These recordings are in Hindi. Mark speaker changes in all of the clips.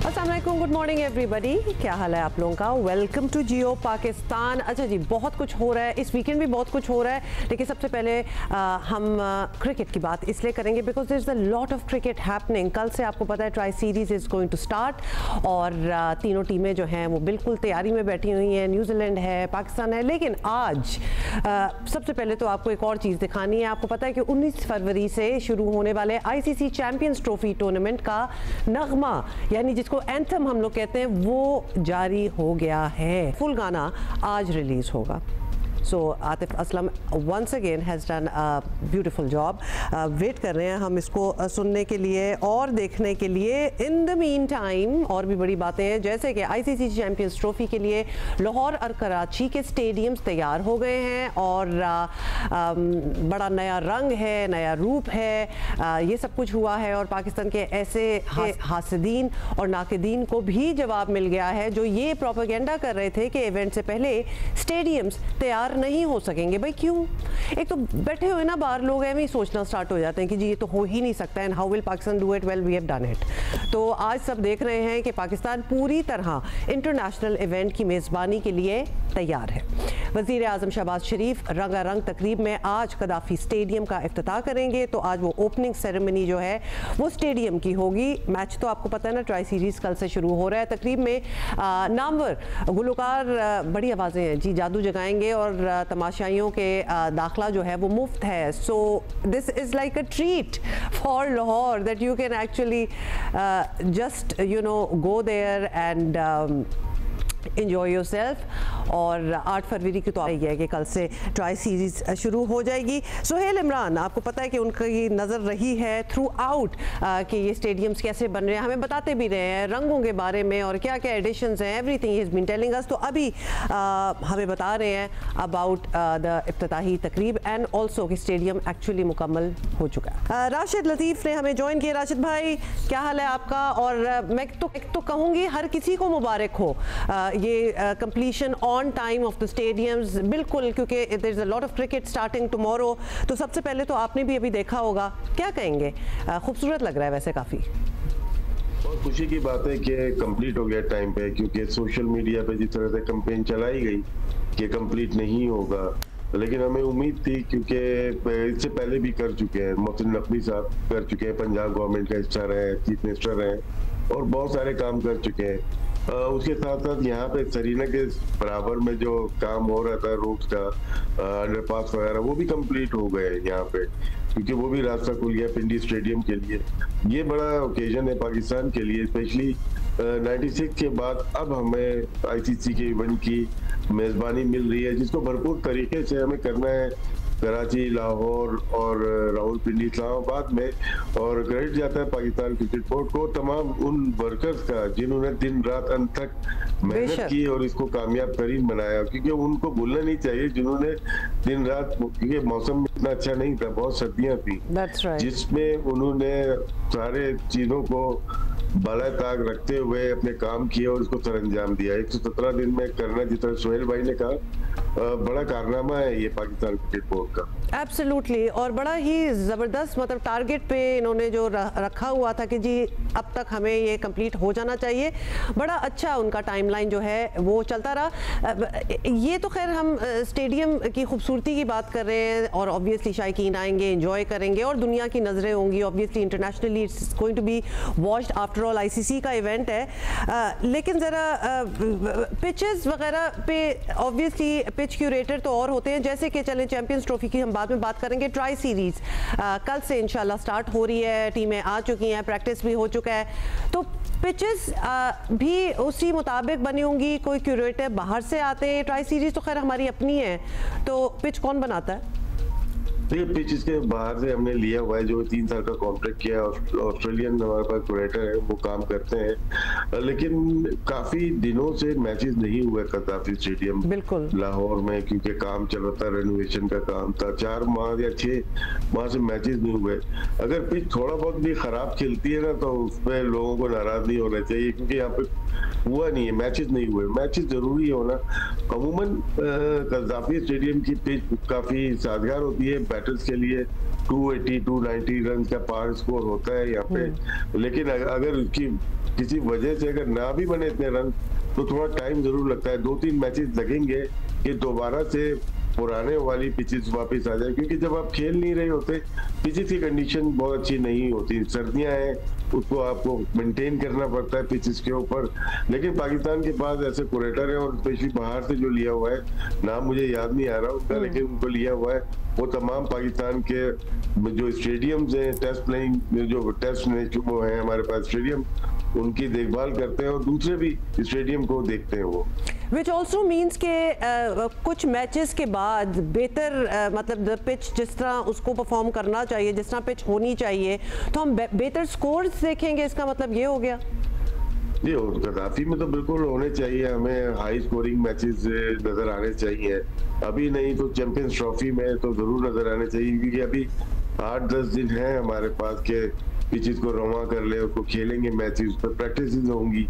Speaker 1: अस्सलाम वालेकुम, गुड मॉर्निंग एवरीबॉडी। क्या हाल है आप लोगों का? वेलकम टू जियो पाकिस्तान। अच्छा जी, बहुत कुछ हो रहा है, इस वीकेंड भी बहुत कुछ हो रहा है, लेकिन सबसे पहले हम क्रिकेट की बात इसलिए करेंगे because there is a lot of cricket happening. कल से आपको पता है tri series is going to start और तीनों टीमें जो हैं वो बिल्कुल तैयारी में बैठी हुई हैं। न्यूजीलैंड है, पाकिस्तान है, लेकिन आज सबसे पहले तो आपको एक और चीज़ दिखानी है। आपको पता है कि 19 फरवरी से शुरू होने वाले ICC चैम्पियंस ट्रॉफी टूर्नामेंट का नगमा, यानी जिसको एंथम हम लोग कहते हैं, वो जारी हो गया है। फुल गाना आज रिलीज होगा। So Atif Aslam once again has done a beautiful job. Wait कर रहे हैं हम इसको सुनने के लिए और देखने के लिए। इन द मीन टाइम और भी बड़ी बातें हैं, जैसे कि ICC चैम्पियंस ट्रॉफी के लिए लाहौर और कराची के स्टेडियम्स तैयार हो गए हैं और बड़ा नया रंग है, नया रूप है, ये सब कुछ हुआ है। और पाकिस्तान के ऐसे हासिदीन और नाकिदीन को भी जवाब मिल गया है जो ये प्रोपेगेंडा कर रहे थे कि इवेंट से पहले स्टेडियम्स तैयार नहीं हो सकेंगे। भाई क्यों? एक तो बैठे हुए ना बाहर लोग ऐसे ही सोचना स्टार्ट हो जाते हैं कि जी ये तो हो ही नहीं सकता, and how will Pakistan do it? Well, we have done it. तो आज सब देख रहे हैं कि पाकिस्तान पूरी तरह इंटरनेशनल इवेंट की मेज़बानी के लिए तैयार है। वज़ीर आज़म शहबाज शरीफ रंगारंग तकरीब में आज कदाफ़ी स्टेडियम का इफ्तिताह करेंगे। तो आज वो ओपनिंग सेरेमनी जो है वो स्टेडियम की होगी। मैच तो आपको पता है ना, ट्राई सीरीज़ कल से शुरू हो रहा है। तकरीब में नामवर गुलकार, बड़ी आवाज़ें हैं जी, जादू जगाएंगे और तमाशाइयों के दाखला जो है वो मुफ्त है। So this is like a treat for Lahore that you can actually just go there and enjoy yourself। और 8 फरवरी की तो आई है कि कल से ट्राई सीरीज शुरू हो जाएगी। सोहेल इमरान, आपको पता है कि उनकी नज़र रही है थ्रू आउट कि ये स्टेडियम्स कैसे बन रहे हैं, हमें बताते भी रहे हैं रंगों के बारे में और क्या क्या एडिशंस हैं, everything he is been telling us. तो अभी हमें बता रहे हैं अबाउट द इफ्तिताही तकरीब एंड ऑल्सो कि स्टेडियम एक्चुअली मुकम्मल हो चुका है। राशिद लतीफ़ ने हमें ज्वाइन किया। राशिद भाई, क्या हाल है आपका? और मैं तो कहूँगी हर किसी को मुबारक हो ये completion on time of the stadiums, बिल्कुल, क्योंकि there is a lot of cricket starting tomorrow. तो सबसे पहले तो आपने भी अभी देखा होगा, क्या कहेंगे? खूबसूरत लग रहा है वैसे काफ़ी।
Speaker 2: बहुत खुशी की बात है कि कंप्लीट हो गया टाइम पे, क्योंकि सोशल मीडिया पे जिस तरह से कैंपेन चलाई गई कि कंप्लीट नहीं होगा, लेकिन हमें उम्मीद थी, क्योंकि इससे पहले भी कर चुके हैं। मोहसिन नकवी साहब कर चुके हैं, पंजाब गवर्नमेंट का हिस्सा रहे, चीफ मिनिस्टर रहे और बहुत सारे काम कर चुके हैं। उसके साथ साथ यहाँ पे सरीना के बराबर में जो काम हो रहा था रोड का, अंडरपास वगैरह, वो भी कंप्लीट हो गए यहाँ पे, क्योंकि वो भी रास्ता खुल गया पिंडी स्टेडियम के लिए। ये बड़ा ओकेजन है पाकिस्तान के लिए, स्पेशली 96 के बाद अब हमें ICC के इवेंट की मेज़बानी मिल रही है, जिसको भरपूर तरीके से हमें करना है कराची, लाहौर और रावलपिंडी, इस्लामाबाद में। और क्रेडिट जाता है पाकिस्तान क्रिकेट बोर्ड को, तमाम उन वर्कर्स का जिन्होंने दिन रात अंत तक मेहनत की और इसको कामयाब तरीन बनाया, क्योंकि उनको भूलना नहीं चाहिए जिन्होंने दिन रात, क्योंकि मौसम इतना अच्छा नहीं था, बहुत सर्दियां थी, जिसमें उन्होंने सारे चीजों को बाला ताक रखते हुए अपने काम किए और इसको सर अंजाम दिया। 117 दिन में करना, जिस तरह सोहेल भाई ने कहा, बड़ा कारनामा है ये पाकिस्तान क्रिकेट बोर्ड का।
Speaker 1: एब्सोल्युटली, और बड़ा ही ज़बरदस्त मतलब टारगेट पे इन्होंने जो रखा हुआ था कि जी अब तक हमें ये कंप्लीट हो जाना चाहिए। बड़ा अच्छा उनका टाइमलाइन जो है वो चलता रहा। ये तो खैर हम स्टेडियम की खूबसूरती की बात कर रहे हैं और ऑब्वियसली शायकीन आएंगे, एंजॉय करेंगे और दुनिया की नज़रें होंगी। Obviously internationally it's going to be watched, after all ICC का इवेंट है। लेकिन ज़रा पिचेस वगैरह पे ऑब्वियसली पिच क्यूरेटर तो और होते हैं, जैसे कि चलें चैंपियंस ट्रॉफी की हम बाद में बात करेंगे। ट्राई सीरीज कल से इंशाल्लाह स्टार्ट हो रही है, टीमें आ चुकी हैं, प्रैक्टिस भी हो चुका है, तो पिचेस भी उसी मुताबिक बनी होंगी। कोई क्यूरेटर बाहर से आते हैं? ट्राई सीरीज तो खैर हमारी अपनी है, तो पिच कौन बनाता है?
Speaker 2: देखिए, पिच इसके बाहर से हमने लिया हुआ है, जो 3 साल का कॉन्ट्रैक्ट किया है। ऑस्ट्रेलियन हमारे पास क्यूरेटर है, वो काम करते हैं, लेकिन काफी दिनों से मैचेस नहीं हुए कदाफी स्टेडियम
Speaker 1: बिल्कुल
Speaker 2: लाहौर में, क्योंकि काम चल रहा था, रेनोवेशन का काम था। 4 माह या 6 माह से मैचेस नहीं हुए। अगर पिच थोड़ा बहुत भी खराब खेलती है ना, तो उस पर लोगों को नाराज नहीं होना चाहिए, क्योंकि यहाँ पे हुआ नहीं है, मैचेस नहीं हुए। मैचेस जरूरी होना। अमूमन कज़ाफी स्टेडियम की पिच काफी साजगार होती है, बैटर्स के लिए 280 290 रन का पार स्कोर होता है यहाँ पे। लेकिन अगर किसी वजह से अगर ना भी बने इतने रन तो थोड़ा टाइम जरूर लगता है, 2-3 मैचेस लगेंगे कि दोबारा से पुराने वाली पिचेस वापस आ जाए, क्योंकि जब आप खेल नहीं रहे होते पिचेस की कंडीशन बहुत अच्छी नहीं होती। सर्दियां हैं, उसको आपको मेंटेन करना पड़ता है पिचेस के ऊपर। लेकिन पाकिस्तान के पास ऐसे कुरेटर है, और स्पेशली बाहर से जो लिया हुआ है, नाम मुझे याद नहीं आ रहा उनका, लेकिन उनको लिया हुआ है, वो तमाम पाकिस्तान के जो स्टेडियम्स हैं, टेस्ट प्लेइंग जो टेस्ट मैच वो है हमारे पास स्टेडियम, उनकी देखभाल करते हैं और दूसरे भी स्टेडियम को देखते हैं वो।
Speaker 1: Which also means के कुछ मैचेस के बाद बेहतर मतलब पिच जिस तरह उसको परफॉर्म करना चाहिए, जिस तरह पिच होनी चाहिए, तो हम बेहतर स्कोर्स देखेंगे, इसका मतलब ये हो गया।
Speaker 2: जी, और गद्दाफी में तो बिल्कुल होने चाहिए, हमें हाई स्कोरिंग मैचेस नजर आने चाहिए। अभी नहीं तो चैंपियंस ट्रॉफी में तो जरूर नजर आने चाहिए, क्योंकि अभी 8-10 दिन है हमारे पास के पिचेस को रवा कर ले, उसको खेलेंगे मैचेस, उस पर प्रैक्टिस होंगी,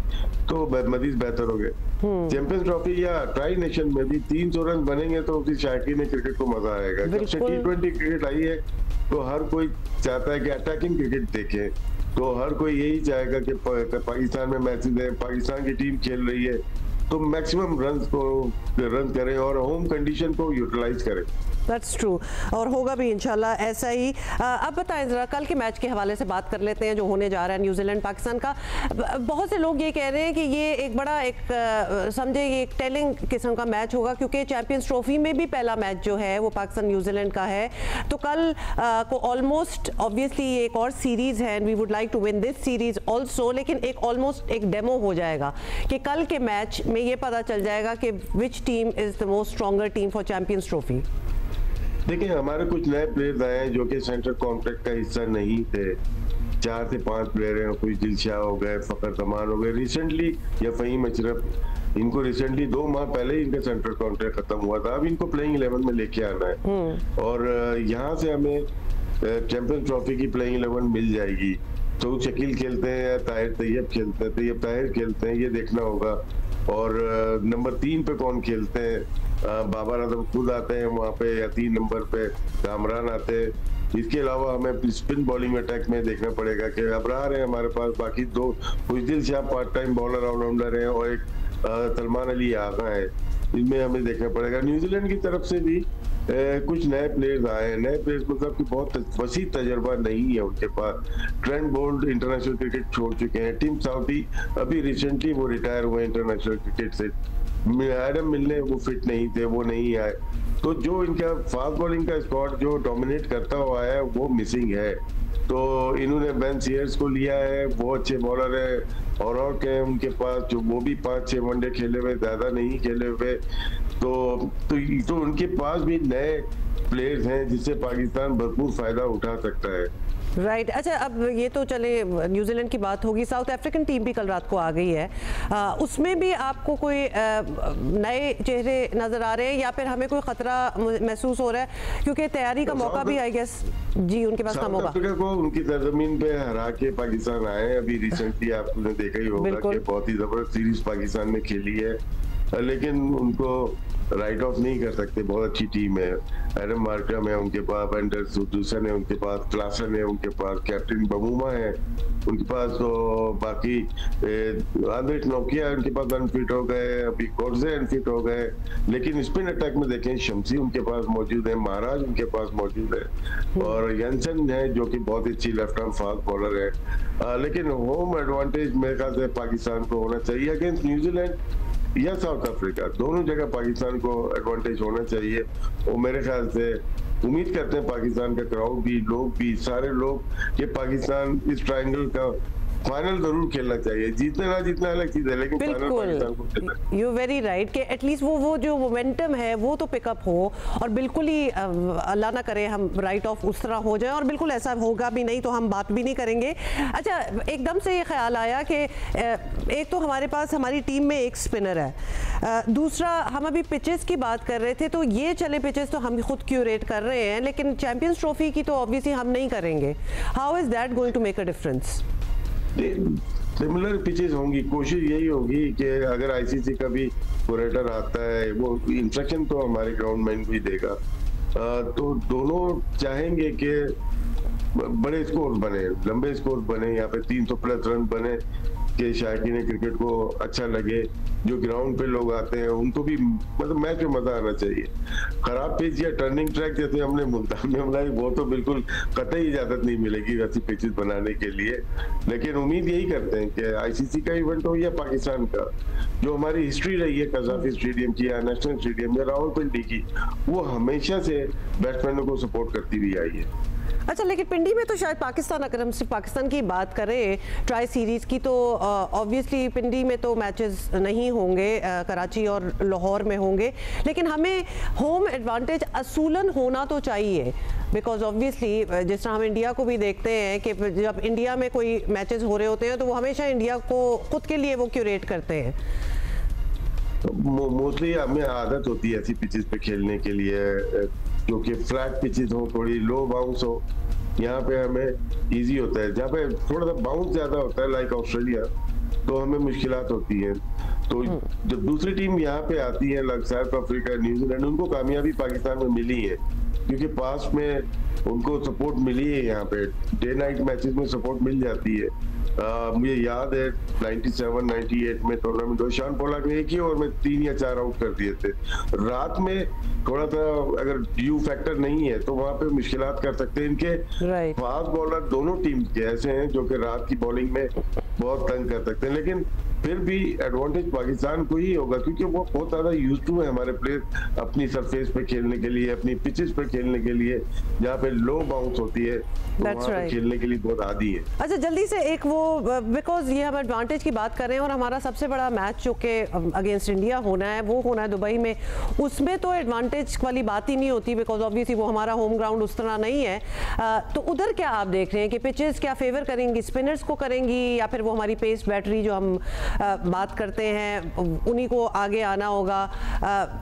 Speaker 2: तो मजीद बेहतर हो गए। चैंपियंस ट्रॉफी या ट्राई नेशन में भी 300 रन बनेंगे तो उसी शायकीन क्रिकेट को मजा आएगा। जब से T20 क्रिकेट आई है तो हर कोई चाहता है कि अटैकिंग क्रिकेट देखे, तो हर कोई यही चाहेगा कि पाकिस्तान में मैचेस है, पाकिस्तान की टीम खेल रही है तो मैक्सिमम रन करें और होम कंडीशन को यूटिलाइज करें।
Speaker 1: दैट्स ट्रू, और होगा भी इंशाल्लाह ऐसा ही। अब बताएं ज़रा, कल के मैच के हवाले से बात कर लेते हैं जो होने जा रहा है न्यूजीलैंड पाकिस्तान का। बहुत से लोग ये कह रहे हैं कि ये एक बड़ा समझे ये एक टेलिंग किस्म का मैच होगा, क्योंकि चैंपियंस ट्रॉफी में भी पहला मैच जो है वो पाकिस्तान न्यूजीलैंड का है। तो कल को ऑलमोस्ट ऑब्वियसली एक और सीरीज़ है, we would like to win this series also, लेकिन एक ऑलमोस्ट एक डेमो हो जाएगा कि कल के मैच में ये पता चल जाएगा कि which team is the most stronger team for champions trophy.
Speaker 2: देखिए, हमारे कुछ नए प्लेयर्स आए हैं जो कि सेंट्रल कॉन्ट्रैक्ट का हिस्सा नहीं थे। 4 से 5 प्लेयर हैं, कुछ दिलशाह हो गए, फकर तमान हो गए रिसेंटली, या फ़हीम अशरफ, इनको रिसेंटली 2 माह पहले ही इनका सेंट्रल कॉन्ट्रैक्ट खत्म हुआ था। अब इनको प्लेइंग 11 में लेके आना है, और यहाँ से हमें चैंपियंस ट्रॉफी की प्लेइंग 11 मिल जाएगी। तो शकील खेलते हैं या ताहिर तैयब खेलते हैं, तैयब ताहिर खेलते हैं, ये देखना होगा। और नंबर 3 पे कौन खेलते हैं, बाबर आजम खुद आते हैं वहाँ पे, या 3 नंबर पे कामरान आते हैं। इसके अलावा हमें स्पिन बॉलिंग अटैक में देखना पड़ेगा कि अबरार है हमारे पास, बाकी 2 Khushdil Shah part time bowler allrounder हैं, और एक सलमान अली आगा है। इनमें हमें देखना पड़ेगा। न्यूजीलैंड की तरफ से भी कुछ नए प्लेयर्स आए हैं। नए प्लेयर्स मतलब कि बहुत वसी तजर्बा नहीं है उनके पास। ट्रेंट बोल्ट इंटरनेशनल क्रिकेट छोड़ चुके हैं। टिम साउदी अभी रिसेंटली वो रिटायर हुए इंटरनेशनल क्रिकेट से। एडम मिलने वो फिट नहीं थे, वो नहीं आए। तो जो इनका फास्ट बॉलिंग का स्क्वाड जो डोमिनेट करता हुआ है वो मिसिंग है। तो इन्होंने बेन सीयर्स को लिया है, वो अच्छे बॉलर है, और के उनके पास जो वो भी 5-6 वनडे खेले हुए, ज्यादा नहीं खेले हुए। तो उनके पास भी नए प्लेयर्स हैं जिससे पाकिस्तान भरपूर फायदा उठा सकता है।
Speaker 1: राइट अच्छा, अब ये तो चले न्यूजीलैंड की बात होगी। साउथ अफ्रीकन टीम भी कल रात को आ गई है, उसमें भी आपको कोई नए चेहरे नज़र आ रहे हैं, या फिर हमें कोई ख़तरा महसूस हो रहा है, क्योंकि तैयारी का मौका भी आई गेस जी उनके पास कम होगा।
Speaker 2: अफ्रीका को उनकी सरजमीन पे हरा के पाकिस्तान आए अभी रिसेंटली, आपने देखा ही होगा कि बहुत ही जबरदस्त सीरीज पाकिस्तान ने खेली है, लेकिन उनको राइट ऑफ नहीं कर सकते। बहुत अच्छी टीम है, एडम मार्करम है उनके पास, एंडर्स दूसन है उनके पास, क्लासन है उनके पास, कैप्टन बमूमा है उनके पास, तो बाकी आंद्रेस नोकिया उनके पास अनफिट हो गए, अभी कोर्जे अनफिट हो गए। लेकिन स्पिन अटैक में देखें, शमसी उनके पास मौजूद है, महाराज उनके पास मौजूद है, और यंसन है जो कि बहुत अच्छी लेफ्ट आर्म फास्ट बॉलर है। लेकिन होम एडवांटेज मेरे ख्याल से पाकिस्तान को होना चाहिए अगेंस्ट न्यूजीलैंड या साउथ अफ्रीका, दोनों जगह पाकिस्तान को एडवांटेज होना चाहिए। और मेरे ख्याल से उम्मीद करते हैं पाकिस्तान का क्राउड भी, लोग भी, सारे लोग कि पाकिस्तान इस ट्रायंगल का फाइनल जरूर खेलना चाहिए। जीतना ना जीतना अलग चीज है, लेकिन फाइनल पाकिस्तान को खेलना है।
Speaker 1: यू वेरी राइट कि एटलीस्ट वो जो मोमेंटम है वो तो पिकअप हो, और बिल्कुल ही अल्लाह ना करे हम राइट ऑफ उस तरह हो जाए, और बिल्कुल ऐसा होगा भी नहीं तो हम बात भी नहीं करेंगे। अच्छा, एकदम से ये ख्याल आया कि एक तो हमारे पास हमारी टीम में एक स्पिनर है, दूसरा हम अभी पिचेस की बात कर रहे थे, तो ये चले पिचेस तो हम खुद क्यूरेट कर रहे हैं, लेकिन चैंपियंस ट्रॉफी की तो ऑब्वियसली हम नहीं करेंगे। How is that going to make a difference?
Speaker 2: Similar pitches होंगी, कोशिश यही होगी कि अगर आईसीसी का भी कुरेटर आता है, वो इंस्ट्रक्शन तो हमारे ग्राउंड में भी देगा तो दोनों चाहेंगे कि बड़े स्कोर बने, लंबे स्कोर बने, यहाँ पे 300 प्लस रन बने कि शायकीन क्रिकेट को अच्छा लगे, जो ग्राउंड पे लोग आते हैं उनको भी मतलब मैच में मजा आना चाहिए। खराब पिच या टर्निंग ट्रैक जैसे हमने मुल्तान में बनाई वो तो बिल्कुल कतई इजाजत नहीं मिलेगी वैसी पिचेस बनाने के लिए, लेकिन उम्मीद यही करते हैं कि आईसीसी का इवेंट हो या पाकिस्तान का, जो हमारी हिस्ट्री रही है कज़ाफी स्टेडियम की या नेशनल स्टेडियम या रावलपिंडी की, वो हमेशा से बैट्समैनों को सपोर्ट करती हुई आई है।
Speaker 1: अच्छा, लेकिन पिंडी में तो शायद पाकिस्तान, अगर हम सिर्फ पाकिस्तान की बात करें ट्राई सीरीज़ की, तो ऑब्वियसली पिंडी में तो मैचेस नहीं होंगे, कराची और लाहौर में होंगे, लेकिन हमें होम एडवांटेज असूलन होना तो चाहिए, बिकॉज ऑब्वियसली जिस तरह हम इंडिया को भी देखते हैं कि जब इंडिया में कोई मैचेस हो रहे होते हैं तो वो हमेशा इंडिया को खुद के लिए वो क्यूरेट करते हैं।
Speaker 2: मोस्टली हमें आदत होती है ऐसी पिचेस पे खेलने के लिए, जो कि फ्लैट पिचेस हो, थोड़ी लो बाउंस हो, यहाँ पे हमें इजी होता है। जहाँ पे थोड़ा सा बाउंस ज्यादा होता है लाइक ऑस्ट्रेलिया, तो हमें मुश्किलात होती हैं। तो जब दूसरी टीम यहाँ पे आती है लाइक साउथ अफ्रीका, न्यूजीलैंड, उनको कामयाबी पाकिस्तान में मिली है क्योंकि पास में उनको सपोर्ट मिली है, यहाँ पे डे नाइट मैचेस में सपोर्ट मिल जाती है। मुझे याद है 97-98 में टूर्नामेंट शान पोलाक ने एक ही ओवर में 3 या 4 आउट कर दिए थे। रात में थोड़ा सा अगर यू फैक्टर नहीं है तो वहां पे मुश्किलात कर सकते हैं। इनके फास्ट बॉलर दोनों टीम के ऐसे हैं जो कि रात की बॉलिंग में बहुत तंग कर सकते हैं, लेकिन फिर भी एडवांटेज पाकिस्तान को ही होगा क्योंकि वो बहुत ज्यादा यूज्ड टू है हमारे प्लेयर अपनी सरफेस पे खेलने के लिए, अपनी पिचेस पे खेलने के लिए, जहाँ पे लो बाउंस होती है तो वहाँ पे खेलने के लिए बहुत आदी है।
Speaker 1: अच्छा, जल्दी से एक वो, बिकॉज ये हम एडवांटेज की बात कर रहे हैं और हमारा सबसे बड़ा मैच जो कि अगेंस्ट इंडिया होना है वो होना है दुबई में, उसमें तो एडवांटेज वाली बात ही नहीं होती बिकॉज ऑब्वियसली वो हमारा होम ग्राउंड उस तरह नहीं है। तो उधर क्या आप देख रहे हैं कि पिचेस क्या फेवर करेंगी, स्पिनर्स को करेंगी या फिर वो हमारी पेस बैटरी जो हम बात करते हैं उन्हीं को आगे आना होगा?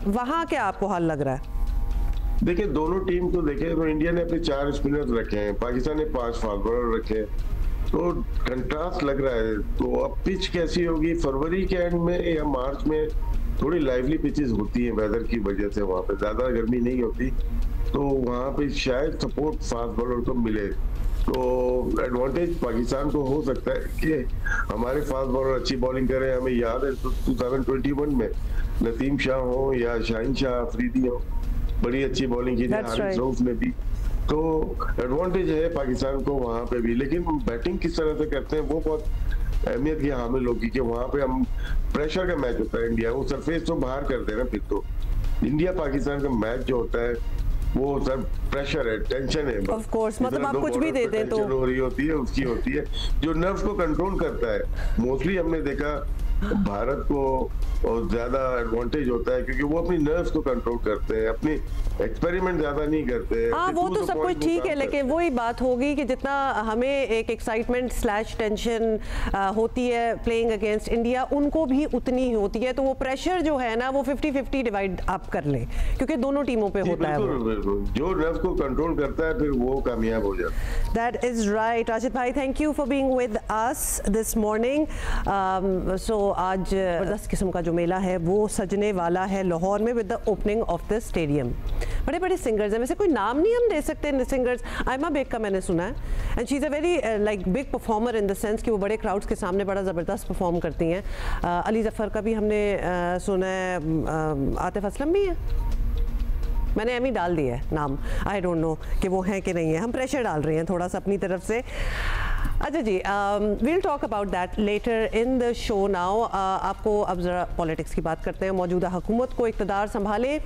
Speaker 1: वहाँ क्या आपको हाल लग रहा है?
Speaker 2: देखिए दोनों टीम को देखें तो इंडिया ने अपने 4 स्पिनर्स रखे हैं, पाकिस्तान ने 5 फास्ट बॉलर रखे हैं, तो कंट्रास्ट लग रहा है। तो अब पिच कैसी होगी फरवरी के एंड में या मार्च में, थोड़ी लाइवली पिचेस होती हैं वेदर की वजह से, वहाँ पे ज्यादा गर्मी नहीं होती, तो वहाँ पे शायद सपोर्ट फास्ट बॉलर को मिले, तो एडवांटेज पाकिस्तान को हो सकता है कि हमारे फास्ट बॉलर अच्छी बॉलिंग करें। हमें याद है 2021 में नसीम शाह हो या शाहीन शाह अफरीदी हो, बड़ी अच्छी बॉलिंग की थी हारिस रऊफ ने भी, तो एडवांटेज है पाकिस्तान को वहां पे भी। लेकिन बैटिंग किस तरह से करते हैं वो बहुत अहमियत की हामिल होगी कि वहां पे हम प्रेशर का मैच होता है, इंडिया वो सरफेस तो बाहर कर दे ना, फिर तो इंडिया पाकिस्तान का मैच जो होता है वो सर प्रेशर है, टेंशन है,
Speaker 1: ऑफ कोर्स, मतलब आप कुछ भी दे दें तो
Speaker 2: हो रही होती है, उसकी होती है जो नर्व्स को कंट्रोल करता है। मोस्टली हमने देखा भारत को और ज्यादा एडवांटेज होता है क्योंकि वो अपनी नर्व्स को कंट्रोल करते हैं, अपनी एक्सपेरिमेंट ज्यादा नहीं करते।
Speaker 1: हाँ वो तो सब कुछ ठीक है, लेकिन वही बात होगी कि जितना हमें एक एक्साइटमेंट स्लैश टेंशन होती है प्लेइंग अगेंस्ट इंडिया, उनको भी उतनी ही होती है, तो वो प्रेशर जो है ना वो 50-50 डिवाइड आप कर ले क्योंकि दोनों टीमों पे होता है।
Speaker 2: जो नर्व्स को कंट्रोल करता है फिर वो कामयाब हो जाता है।
Speaker 1: That is right. राशिद भाई, thank you for being with us this morning. So आज जबरदस्त किस्म का जो मेला है वो सजने वाला है लाहौर में with the opening of the stadium. बड़े बड़े सिंगर्स हैं, वैसे कोई नाम नहीं हम दे सकते सिंगर्स। आयमा बेग का मैंने सुना है and she is a very like big performer in the sense कि वो बड़े क्राउड्स के सामने बड़ा ज़बरदस्त परफॉर्म करती हैं। अली ज़फ़र का भी हमने सुना है, आतिफ असलम भी है, मैंने एमी डाल दिया है नाम, आई डोंट नो कि वो हैं कि नहीं है, हम प्रेशर डाल रहे हैं थोड़ा सा अपनी तरफ से। अच्छा जी, we'll talk about that later in the show now. आपको अब ज़रा पॉलिटिक्स की बात करते हैं। मौजूदा हुकूमत को इक़्तिदार संभाले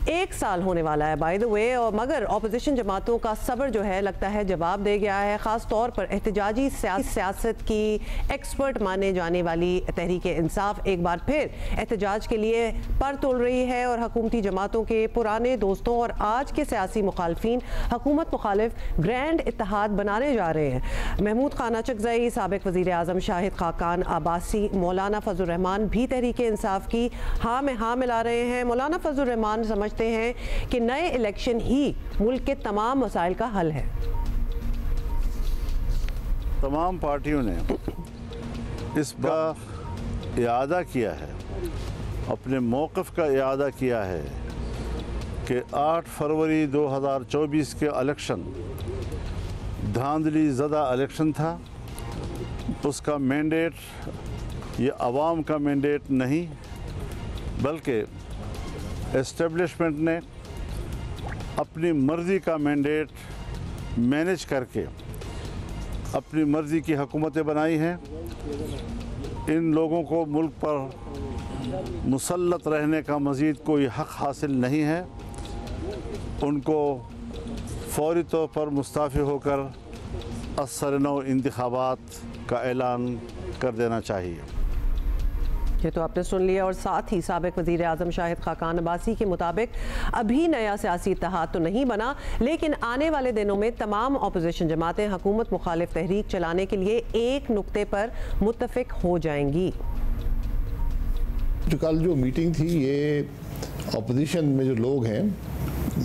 Speaker 1: 1 साल होने वाला है बाय द वे, और मगर अपोजिशन जमातों का सब्र जो है लगता है जवाब दे गया है। ख़ास तौर पर एहतजाजी सियासत की एक्सपर्ट माने जाने वाली तहरीक इंसाफ एक बार फिर एहतजाज के लिए पर तुल रही है और हुकूमती जमातों के पुराने दोस्तों और आज के सियासी मुखालफिन हुकूमत मुखालिफ ग्रैंड इत्तेहाद बनाने जा रहे हैं। महमूद खान अचकज़ई, साबिक़ वज़ीर आज़म शाहिद खाकान अब्बासी, मौलाना फजल रहमान भी तहरीक इंसाफ की हाँ में हाँ मिला रहे हैं। मौलाना फजल रहमान समझते हैं कि नए इलेक्शन ही मुल्क के तमाम मसाइल का हल है।
Speaker 3: तमाम पार्टियों ने इसका इआदा किया है, अपने मौक़िफ़ का इआदा किया है कि 8 फरवरी 2024 के इलेक्शन धांधली ज़दा इलेक्शन था। उसका मैंडेट ये आवाम का मैंडेट नहीं, बल्कि एस्टेब्लिशमेंट ने अपनी मर्ज़ी का मैंडेट मैनेज करके अपनी मर्ज़ी की हुकूमतें बनाई हैं। इन लोगों को मुल्क पर मुसल्लत रहने का मज़ीद कोई हक़ हासिल नहीं है। उनको फौरी तौर पर मुस्ताफ़ी होकर असर-नौ इंतखाबात का ऐलान कर देना चाहिए।
Speaker 1: ये तो आपने सुन लिया। और साथ ही साबिक वज़ीर आज़म शाहिद खाकान अब्बासी के मुताबिक अभी नया सियासी इत्तेहाद तो नहीं बना, लेकिन आने वाले दिनों में तमाम अपोजिशन जमातें हुकूमत मुखालिफ तहरीक चलाने के लिए एक नुक्ते पर मुत्तफिक हो जाएंगी।
Speaker 4: जो कल जो मीटिंग थी, ये अपोजिशन में जो लोग हैं,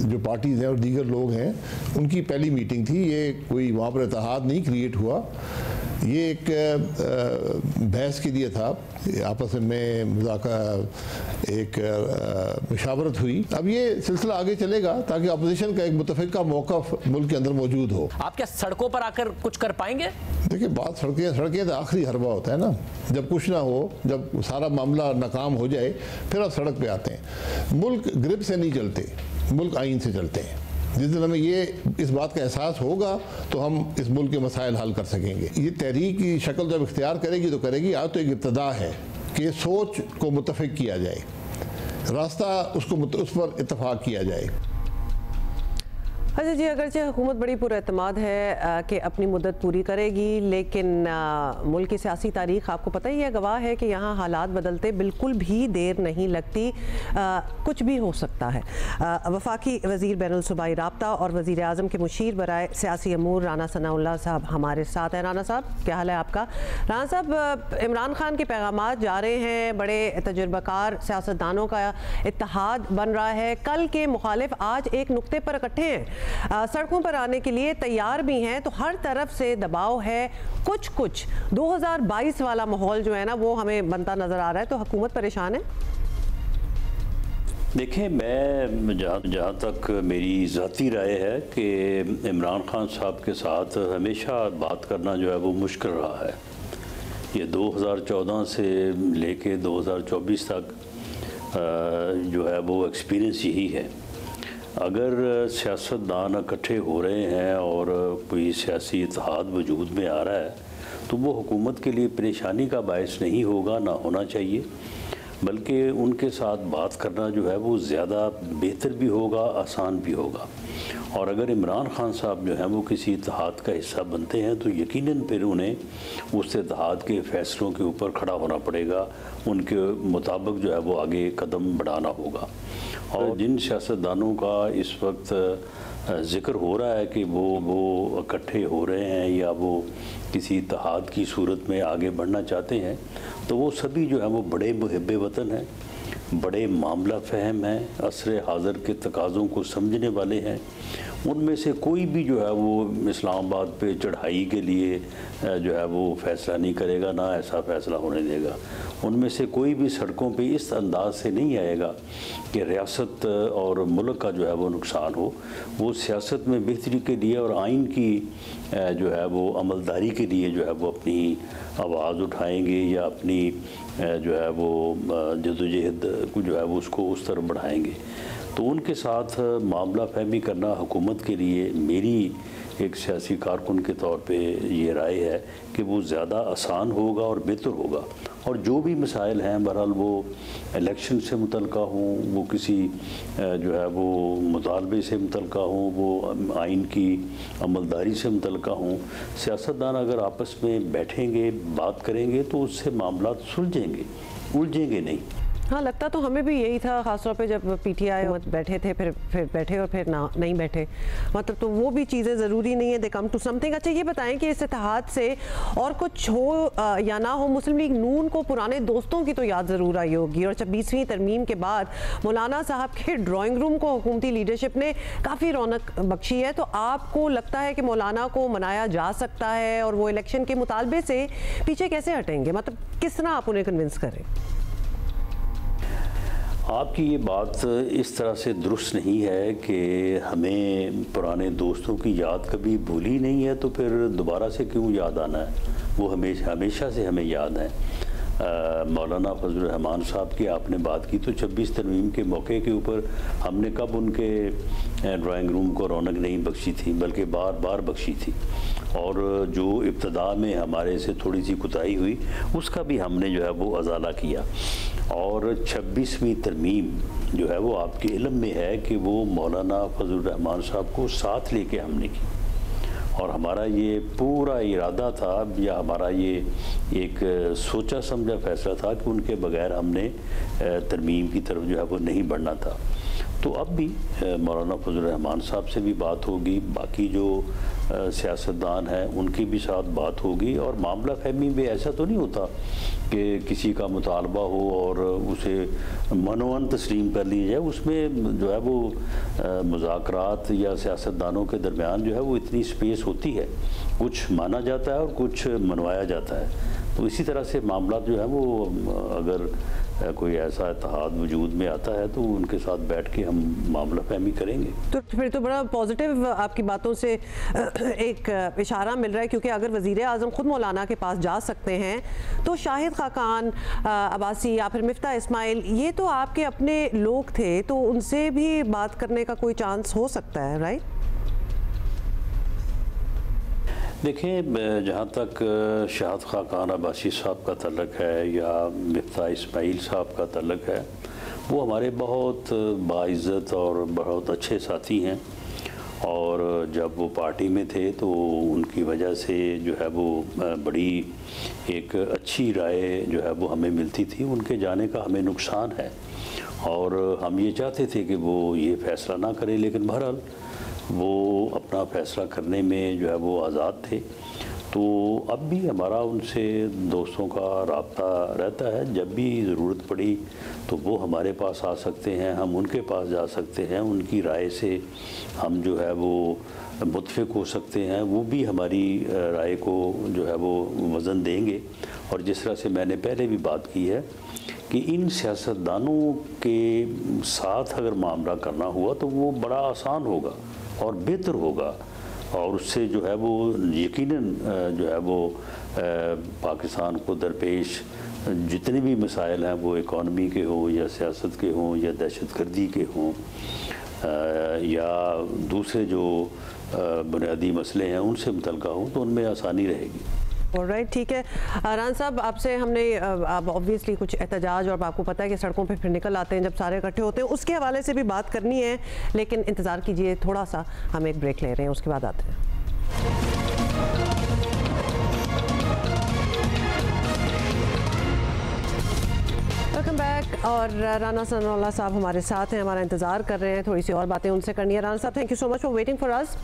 Speaker 4: जो पार्टीज़ हैं और दीगर लोग हैं, उनकी पहली मीटिंग थी। ये कोई वहाँ पर इत्तेहाद नहीं क्रिएट हुआ। ये एक बहस के लिए था, आपस में एक मुशावरत हुई। अब ये सिलसिला आगे चलेगा ताकि अपोजिशन का एक मुतफ़िका मौक़िफ़ मुल्क के अंदर मौजूद हो।
Speaker 5: आप क्या सड़कों पर आकर कुछ कर पाएंगे?
Speaker 4: देखिए, बात सड़कें तो आखिरी हरबा होता है ना। जब कुछ ना हो, जब सारा मामला नाकाम हो जाए, फिर आप सड़क पे आते हैं। मुल्क ग्रिप से नहीं चलते, मुल्क आइन से चलते हैं। जिस दिन हमें इस बात का एहसास होगा तो हम इस मुल्क के मसाइल हल कर सकेंगे। ये तहरीक की शक्ल जब इख्तियार करेगी तो करेगी। आज तो एक इब्तदा है कि सोच को मुत्तफिक किया जाए, रास्ता उस पर इत्तफाक किया जाए।
Speaker 1: अच्छा जी, अगरचे हुकूमत बड़ी पुरएतमाद है कि अपनी मुद्दत पूरी करेगी, लेकिन मुल्क की सियासी तारीख आपको पता ही है, गवाह है कि यहाँ हालात बदलते बिल्कुल भी देर नहीं लगती। कुछ भी हो सकता है। वफाकी वज़ीर बैनुल सूबाई राब्ता और वज़ीर आज़म के मुशीर बराए सियासी अमूर राना सनाउल्लाह साहब हमारे साथ हैं। राना साहब, क्या हाल है आपका? राना साहब, इमरान खान के पैगामात जा रहे हैं, बड़े तजुर्बाकार सियासतदानों का इत्तेहाद बन रहा है। कल के मुखालिफ आज एक नुक्ते पर इकट्ठे हैं, सड़कों पर आने के लिए तैयार भी हैं, तो हर तरफ से दबाव है। कुछ 2022 वाला माहौल जो है ना, वो हमें बनता नज़र आ रहा है। तो हुकूमत परेशान है।
Speaker 6: देखिए, मैं जहाँ तक मेरी ज़ाती राय है कि इमरान खान साहब के साथ हमेशा बात करना जो है वो मुश्किल रहा है। ये 2014 से लेके 2024 तक जो है वो एक्सपीरियंस यही है। अगर सियासतदान इकट्ठे हो रहे हैं और कोई सियासी इत्तेहाद वजूद में आ रहा है तो वो हुकूमत के लिए परेशानी का बायस नहीं होगा, ना होना चाहिए, बल्कि उनके साथ बात करना जो है वो ज़्यादा बेहतर भी होगा, आसान भी होगा। और अगर इमरान खान साहब जो हैं वो किसी इत्तेहाद का हिस्सा बनते हैं तो यकीनन फिर उन्हें उस इत्तेहाद के फ़ैसलों के ऊपर खड़ा होना पड़ेगा, उनके मुताबिक जो है वो आगे कदम बढ़ाना होगा। और जिन सियासतदानों का इस वक्त ज़िक्र हो रहा है कि वो इकट्ठे हो रहे हैं या वो किसी इत्तेहाद की सूरत में आगे बढ़ना चाहते हैं, तो वो सभी जो है वो बड़े मुहिब्बे वतन हैं, बड़े मामला फ़हम हैं, असर हाज़र के तकाज़ों को समझने वाले हैं। उनमें से कोई भी जो है वो इस्लामाबाद पे चढ़ाई के लिए जो है वो फ़ैसला नहीं करेगा, ना ऐसा फ़ैसला होने देगा। उनमें से कोई भी सड़कों पे इस अंदाज से नहीं आएगा कि रियासत और मुल्क का जो है वो नुकसान हो। वो सियासत में बेहतरी के लिए और आइन की जो है वो अमलदारी के लिए जो है वो अपनी आवाज़ उठाएंगे या अपनी जो है वो जदोजहद को जो है वो उसको उस तरफ बढ़ाएंगे। तो उनके साथ मामला फहमी करना हुकूमत के लिए मेरी एक सियासी कारकुन के तौर पे ये राय है कि वो ज़्यादा आसान होगा और बेहतर होगा। और जो भी मसाइल हैं, बहरहाल वो इलेक्शन से मुतल्का हों, वो किसी जो है वो मुतालबे से मुतल्का हों, वो आइन की अमलदारी से मुतल्का हों, सियासतदान अगर आपस में बैठेंगे, बात करेंगे तो उससे मामला सुलझेंगे, उलझेंगे नहीं।
Speaker 1: हाँ, लगता तो हमें भी यही था, खासतौर पे जब पीटीआई बैठे थे, फिर बैठे और फिर ना नहीं बैठे। मतलब तो वो भी चीज़ें ज़रूरी नहीं है, दे कम टू समथिंग। अच्छा, ये बताएं कि इस इत्तेहाद से और कुछ हो या ना हो, मुस्लिम लीग नून को पुराने दोस्तों की तो याद ज़रूर आई होगी। और 26वीं तरमीम के बाद मौलाना साहब के ड्राइंग रूम को हुकूमती लीडरशिप ने काफ़ी रौनक बख्शी है। तो आपको लगता है कि मौलाना को मनाया जा सकता है और वो इलेक्शन के मुतालबे से पीछे कैसे हटेंगे? मतलब किस तरह आप उन्हें कन्विंस करें?
Speaker 6: आपकी ये बात इस तरह से दुरुस्त नहीं है कि हमें पुराने दोस्तों की याद कभी भूली नहीं है तो फिर दोबारा से क्यों याद आना है, वो हमेशा से हमें याद है। मौलाना फजलुर रहमान साहब की आपने बात की तो 26 तरमीम के मौके के ऊपर हमने कब उनके ड्राइंग रूम को रौनक नहीं बख्शी थी, बल्कि बार बार बख्शी थी। और जो इब्तदा में हमारे से थोड़ी सी कुताही हुई उसका भी हमने जो है वो अजाला किया। और 26वीं तरमीम जो है वो आपके इल्म में है कि वो मौलाना फजलुर रहमान साहब को साथ लेके हमने की, और हमारा ये पूरा इरादा था या हमारा ये एक सोचा समझा फैसला था कि उनके बगैर हमने तरमीम की तरफ जो है वो नहीं बढ़ना था। तो अब भी मौलाना फजलुर रहमान साहब से भी बात होगी, बाकी जो सियासतदान हैं उनकी भी साथ बात होगी। और मामला फहमी में ऐसा तो नहीं होता कि किसी का मुतालबा हो और उसे मनोवन तस्लीम कर लिया जाए, उसमें जो है वो मुज़ाकरात या सियासतदानों के दरमियान जो है वो इतनी स्पेस होती है, कुछ माना जाता है और कुछ मनवाया जाता है। तो इसी तरह से मामला जो है वो अगर कोई ऐसा इत्तेहाद वजूद में आता है तो उनके साथ बैठ के हम मामला फहमी करेंगे।
Speaker 1: तो फिर तो बड़ा पॉजिटिव आपकी बातों से एक इशारा मिल रहा है, क्योंकि अगर वज़ीर आज़म ख़ुद मौलाना के पास जा सकते हैं तो शाहिद खाकान अब्बासी या फिर मिफ्ता इस्माइल ये तो आपके अपने लोग थे, तो उनसे भी बात करने का कोई चांस हो सकता है, राइट?
Speaker 6: देखें, जहाँ तक शाहिद खाकान अब्बासी साहब का तल्लक है या मिफ्ता इस्माइल साहब का तल्लक है, वो हमारे बहुत बाइज़्ज़त और बहुत अच्छे साथी हैं। और जब वो पार्टी में थे तो उनकी वजह से जो है वो बड़ी एक अच्छी राय जो है वो हमें मिलती थी। उनके जाने का हमें नुकसान है और हम ये चाहते थे कि वो ये फ़ैसला ना करें, लेकिन बहरहाल वो अपना फ़ैसला करने में जो है वो आज़ाद थे। तो अब भी हमारा उनसे दोस्तों का राब्ता रहता है, जब भी ज़रूरत पड़ी तो वो हमारे पास आ सकते हैं, हम उनके पास जा सकते हैं, उनकी राय से हम जो है वो मुत्फिक हो सकते हैं, वो भी हमारी राय को जो है वो वज़न देंगे। और जिस तरह से मैंने पहले भी बात की है कि इन सियासतदानों के साथ अगर मामला करना हुआ तो वो बड़ा आसान होगा और बेहतर होगा, और उससे जो है वो यकीनन जो है वो पाकिस्तान को दरपेश जितने भी मसाइल हैं, वो इकॉनमी के हों या सियासत के हों या दहशतगर्दी के हों या दूसरे जो बुनियादी मसले हैं उनसे मुतल्लिक़ हों, तो उनमें आसानी रहेगी।
Speaker 1: ऑलराइट, ठीक है। राना साहब, आपसे हमने अब ऑब्वियसली कुछ एहतजाज और आपको पता है कि सड़कों पे फिर निकल आते हैं जब सारे इकट्ठे होते हैं, उसके हवाले से भी बात करनी है, लेकिन इंतज़ार कीजिए थोड़ा सा, हम एक ब्रेक ले रहे हैं, उसके बाद आते हैं। Welcome back. और राना सनाउल्लाह साहब हमारे साथ हैं, हमारा इंतज़ार कर रहे हैं, थोड़ी सी और बातें उनसे करनी है। राना साहब, thank you so much for waiting for us.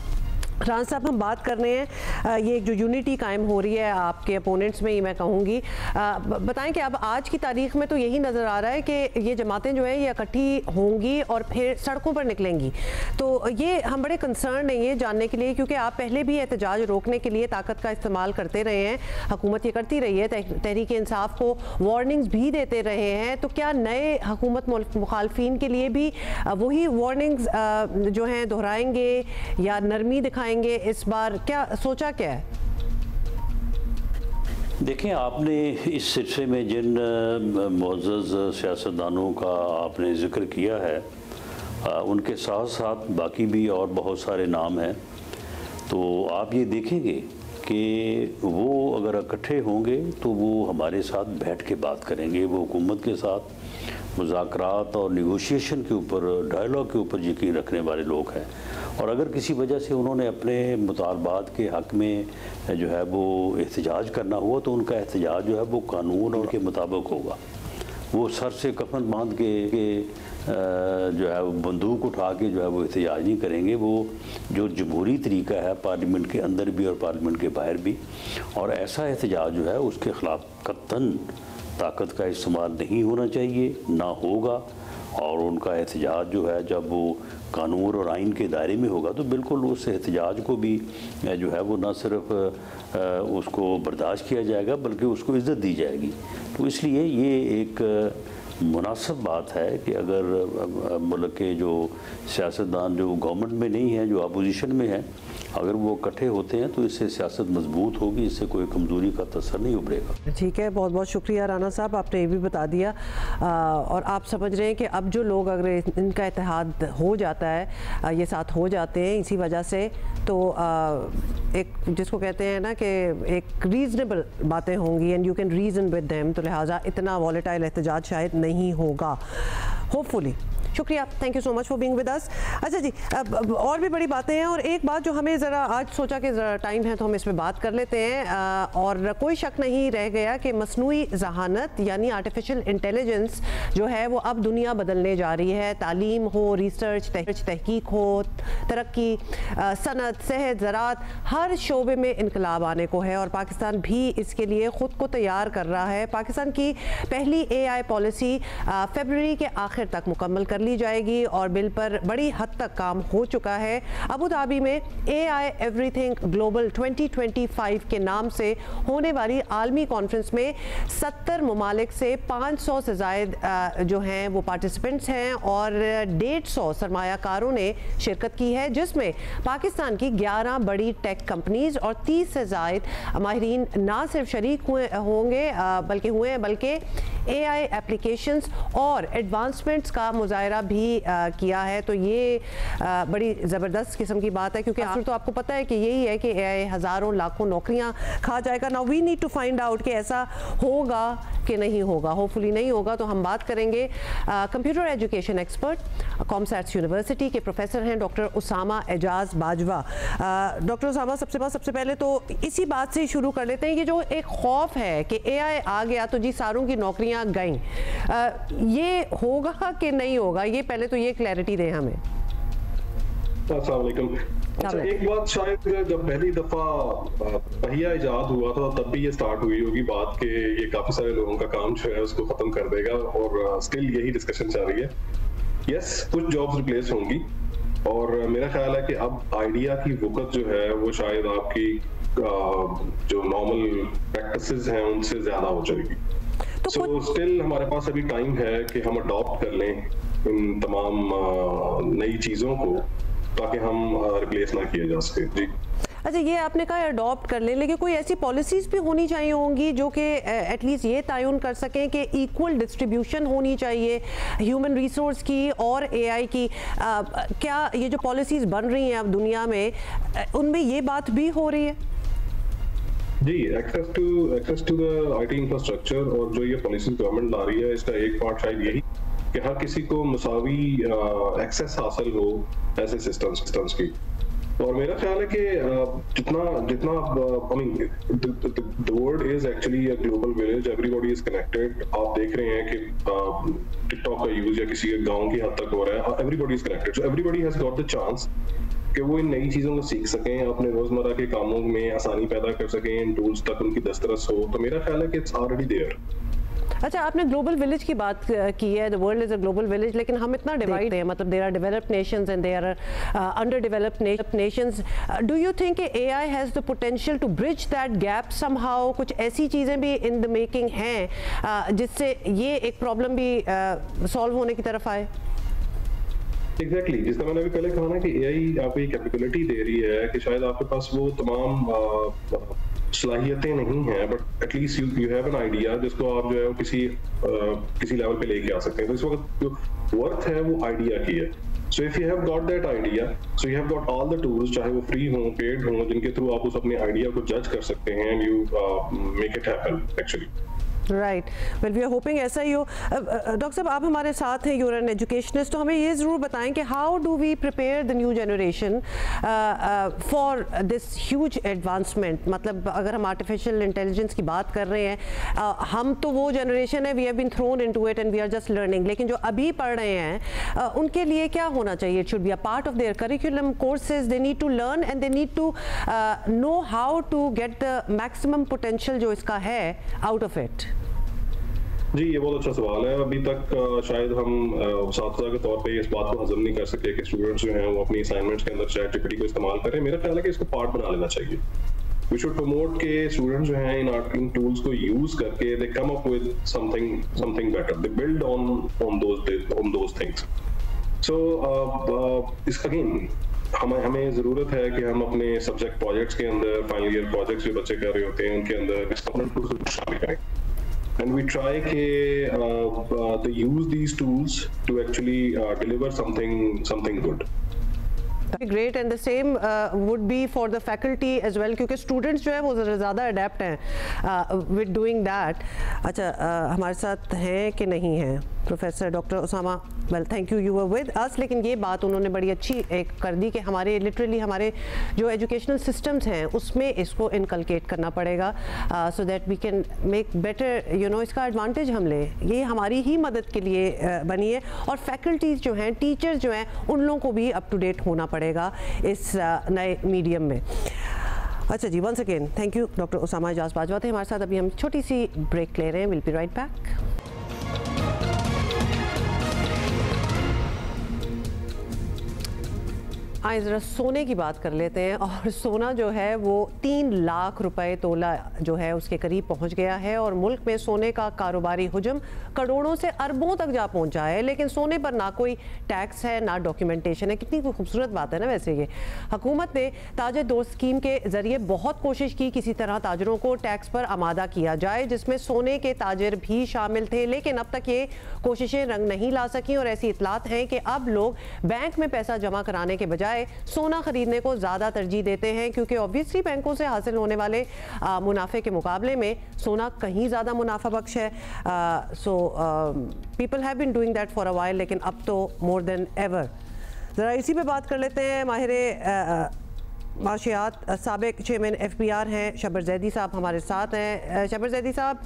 Speaker 1: Rana साहब, हम बात कर रहे हैं ये जो यूनिटी कायम हो रही है आपके अपोनेंट्स में, ये मैं कहूँगी, बताएं कि अब आज की तारीख में तो यही नज़र आ रहा है कि ये जमातें जो है ये इकट्ठी होंगी और फिर सड़कों पर निकलेंगी। तो ये हम बड़े कंसर्न हैं ये जानने के लिए, क्योंकि आप पहले भी एहतजाज रोकने के लिए ताकत का इस्तेमाल करते रहे हैं, हुकूमत ये करती रही है, तहरीक इंसाफ को वार्निंग्स भी देते रहे हैं। तो क्या नए हुकूमत मुखालफिन के लिए भी वही वार्निंग्स जो हैं दोहराएंगे या नरमी दिखाएंगे इस बार, क्या सोचा क्या है?
Speaker 6: देखें, आपने इस सिलसिले में जिन मुअज़्ज़ज़ सियासतदानों का आपने ज़िक्र किया है, उनके साथ साथ बाकी भी और बहुत सारे नाम हैं। तो आप ये देखेंगे कि वो अगर इकट्ठे होंगे तो वो हमारे साथ बैठ के बात करेंगे, वो हुकूमत के साथ मुज़ाकरात और नेगोशिएशन के ऊपर, डायलॉग के ऊपर यकीन रखने वाले लोग हैं। और अगर किसी वजह से उन्होंने अपने मुतालबात के हक़ में जो है वो एहतजाज करना हुआ तो उनका एहतजाज जो है वो कानून और के मुताबिक होगा। वो सर से कफन बांध के जो है वो बंदूक उठा के जो है वो एहतजाज नहीं करेंगे। वो जो जमहूरी तरीका है पार्लियामेंट के अंदर भी और पार्लियामेंट के बाहर भी, और ऐसा एहतजाज जो है उसके ख़िलाफ़ कतन ताकत का इस्तेमाल नहीं होना चाहिए, ना होगा। और उनका एहतजाज जो है जब वो कानून और आइन के दायरे में होगा तो बिल्कुल उस एहतजाज को भी जो है वो ना सिर्फ उसको बर्दाश्त किया जाएगा बल्कि उसको इज़्ज़त दी जाएगी। तो इसलिए ये एक मुनासिब बात है कि अगर मुल्क के जो सियासतदान जो गवर्नमेंट में नहीं है, जो अपोजिशन में है, अगर वो इकट्ठे होते हैं तो इससे सियासत मजबूत होगी, इससे कोई कमज़ोरी का तसर नहीं उभरेगा।
Speaker 1: ठीक है, बहुत बहुत शुक्रिया राना साहब, आपने ये भी बता दिया। और आप समझ रहे हैं कि अब जो लोग अगर इनका इत्तेहाद हो जाता है, ये साथ हो जाते हैं इसी वजह से, तो एक जिसको कहते हैं ना कि एक रीज़नेबल बातें होंगी and you can reason with them, तो लिहाजा इतना वॉलेटाइल एहतजाज शायद नहीं होगा, होपफुली। शुक्रिया, thank you so much for being with अस। अच्छा जी, अब और भी बड़ी बातें हैं, और एक बात जो हमें ज़रा आज सोचा कि ज़रा टाइम है तो हम इस पर बात कर लेते हैं। और कोई शक नहीं रह गया कि मसनूई ज़हानत यानी आर्टिफिशियल इंटेलिजेंस जो है वो अब दुनिया बदलने जा रही है। तालीम हो, रिसर्च, तहकीक हो, तरक्की, सनत, सेहत, ज़राअत, हर शोबे में इनकलाब आने को है और पाकिस्तान भी इसके लिए ख़ुद को तैयार कर रहा है। पाकिस्तान की पहली AI पॉलिसी फरवरी के आखिर तक मुकम्मल कर ली जाएगी और बिल पर बड़ी हद तक काम हो चुका है। अबू धाबी में AI एवरीथिंग ग्लोबल 2025 के नाम से होने वाली आलमी कॉन्फ्रेंस में 70 ममालिक से 500 से ज़ायद जो हैं वो पार्टिसिपेंट्स हैं और 150 सरमायाकारों ने शिरकत की है, जिसमें पाकिस्तान की 11 बड़ी टेक कंपनीज और 30 से ज़ायद माहिरीन ना सिर्फ शरीक बल्कि AI एप्लीकेशंस और एडवांसमेंट्स का मुजाहरा भी किया है। तो ये बड़ी ज़बरदस्त किस्म की बात है, क्योंकि आखिर तो आपको पता है कि यही है कि AI हज़ारों लाखों नौकरियां खा जाएगा। Now we need to find out कि ऐसा होगा कि नहीं होगा। होपफुली नहीं होगा। तो हम बात करेंगे computer education expert COMSATS university के प्रोफेसर हैं डॉक्टर उसामा एजाज बाजवा। डॉक्टर उसामा, सबसे पहले तो इसी बात से शुरू कर लेते हैं कि जो एक खौफ है कि AI आ गया तो जी सारों की नौकरियां गईं, ये होगा कि नहीं होगा, ये पहले तो ये क्लैरिटी दें हमें।
Speaker 7: अस्सलाम वालेकुम। अच्छा, एक बात, शायद जब पहली दफा पहिया इजाद हुआ था तब भी ये स्टार्ट हुई होगी बात कि ये काफी सारे लोगों का काम जो है उसको खत्म कर देगा, और स्टिल यही डिस्कशन चल रही है। यस, कुछ जॉब्स रिप्लेस होंगी और मेरा ख्याल है कि अब आइडिया की वक़्त जो है वो शायद आपकी जो नॉर्मल प्रैक्टिसेस हैं उनसे ज्यादा हो जाएगी। सो स्टिल हमारे पास अभी टाइम है कि हम अडॉप्ट कर लें इन तमाम नई चीज़ों को, ताकि हम रिप्लेस ना किए जा सके। जी,
Speaker 1: अच्छा, ये आपने कहा अडॉप्ट कर लें, लेकिन कोई ऐसी पॉलिसीज़ भी होनी चाहिए होंगी जो कि एटलीस्ट ये तयन कर सकें कि इक्वल डिस्ट्रीब्यूशन होनी चाहिए ह्यूमन रिसोर्स की और AI की। क्या ये जो पॉलिसीज़ बन रही हैं अब दुनिया में, उनमें ये बात भी हो रही है?
Speaker 7: जी, access to the IT infrastructure और जो ये पॉलिसी गवर्नमेंट ला रही है, इसका एक पार्ट शायद यही कि हर किसी को मुसावी एक्सेस हासिल हो ऐसे सिस्टम्स की। और मेरा ख्याल है कि जितना I mean the world is actually a global village, everybody is connected. आप देख रहे हैं कि टिकटॉक का यूज या किसी गांव की हद तक हो रहा है, everybody is connected, so everybody has got the chance कि वो इन नई चीज़ों को सीख सकें, अपने रोज़मर्रा के कामों में आसानी पैदा कर सकें, इन टूल्स तक उनकी दस्तरस हो। तो मेरा ख्याल है कि इट्स ऑलरेडी देयर।
Speaker 1: अच्छा, आपने ग्लोबल विलेज की बात की है, the world is a global village, लेकिन हम इतना डिवाइड हैं, मतलब there are developed nations and there are under developed nations. Do you think AI has the potential to bridge that gap somehow? कुछ ऐसी चीज़ें भी इन द मेकिंग हैं जिससे ये एक प्रॉब्लम भी सॉल्व होने की तरफ आए?
Speaker 7: एग्जैक्टली, जिसका मैंने अभी पहले कहा ना कि AI आपको एक कैपेबिलिटी दे रही है कि शायद आपके पास वो तमाम सलाहियतें नहीं हैं, but at least you have an idea जिसको आप जो है वो किसी लेवल पे लेके आ सकते हैं। तो इस वक्त जो वर्थ है वो आइडिया की है। So if you have got that idea, so you have got all the tools, चाहे वो फ्री हों, पेड हों, जिनके थ्रू आप उस अपने आइडिया को जज कर सकते हैं and you make it happen actually.
Speaker 1: Right, well we are hoping ऐसा ही हो। डॉक्टर साहब, आप हमारे साथ हैं, यूर एन एजुकेशनिस्ट, तो हमें ये ज़रूर बताएं कि how do we prepare the new generation for this huge advancement. मतलब अगर हम आर्टिफिशियल इंटेलिजेंस की बात कर रहे हैं, हम तो वो जनरेशन है, we have been thrown into it and we are just learning, लेकिन जो अभी पढ़ रहे हैं उनके लिए क्या होना चाहिए? It should be a part of their curriculum courses, they need to learn and they need to know how to get the maximum potential जो इसका है आउट ऑफ इट।
Speaker 7: जी, ये बहुत अच्छा सवाल है। अभी तक शायद हम साथी के तौर पे इस बात को हजम नहीं कर सके कि स्टूडेंट्स जो हैं वो अपनी असाइनमेंट्स के अंदर ChatGPT को इस्तेमाल करें। मेरा ख्याल है कि इसको पार्ट बना लेना चाहिए। वी शुड प्रमोट के स्टूडेंट्स जो हैं इन टूल्स को यूज करके they come up with something better, they build on those things. So इस अगेन हमें जरूरत है कि हम अपने सब्जेक्ट प्रोजेक्ट्स के अंदर, फाइनल ईयर प्रोजेक्ट्स जो बच्चे कर रहे होते हैं उनके अंदर इस कंपोनेंट को शामिल करें, and we try to use these tools to actually deliver something good.
Speaker 1: Great and the same would be for the faculty as well, क्योंकि स्टूडेंट्स जो है वो ज़्यादा अडेप्ट हैं विद डूइंग दैट। अच्छा, हमारे साथ हैं कि नहीं हैं professor doctor Usama? Well, thank you, you were with us. लेकिन ये बात उन्होंने बड़ी अच्छी एक कर दी कि हमारे लिटरली हमारे जो एजुकेशनल सिस्टम्स हैं उसमें इसको इनकलकेट करना पड़ेगा so that we can make better, you know, इसका एडवांटेज हम लें। ये हमारी ही मदद के लिए बनी है। और फैकल्टीज़ जो हैं, टीचर्स जो हैं, उन लोगों को भी अप टू डेट होना पड़ेगा इस नए मीडियम में। अच्छा जी, once again thank you doctor Usama Ejaz Bajwa थे हमारे साथ। अभी हम छोटी सी ब्रेक ले रहे हैं, विल बी राइट बैक। आइए ज़रा सोने की बात कर लेते हैं। और सोना जो है वो 3 लाख रुपए तोला जो है उसके करीब पहुंच गया है और मुल्क में सोने का कारोबारी हुजम करोड़ों से अरबों तक जा पहुंचा है। लेकिन सोने पर ना कोई टैक्स है ना डॉक्यूमेंटेशन है। कितनी खूबसूरत बात है ना वैसे ये। हुकूमत ने ताजर दोस्त स्कीम के ज़रिए बहुत कोशिश की किसी तरह ताजरों को टैक्स पर आमादा किया जाए, जिसमें सोने के ताजर भी शामिल थे। लेकिन अब तक ये कोशिशें रंग नहीं ला सकी और ऐसी इतलात हैं कि अब लोग बैंक में पैसा जमा कराने के बजाय सोना खरीदने को ज़्यादा तरजीह देते हैं, क्योंकि ऑब्वियसली बैंकों से हासिल होने वाले मुनाफे के मुकाबले में सोना कहीं ज़्यादा मुनाफा बख्श है। So people have been doing that for a while, लेकिन अब तो मोर देन एवर। ज़रा इसी पे बात कर लेते हैं। माहिर माशियात साबिक चेयरमैन FBR हैं शबर जैदी साहब हमारे साथ हैं। शबर जैदी साहब,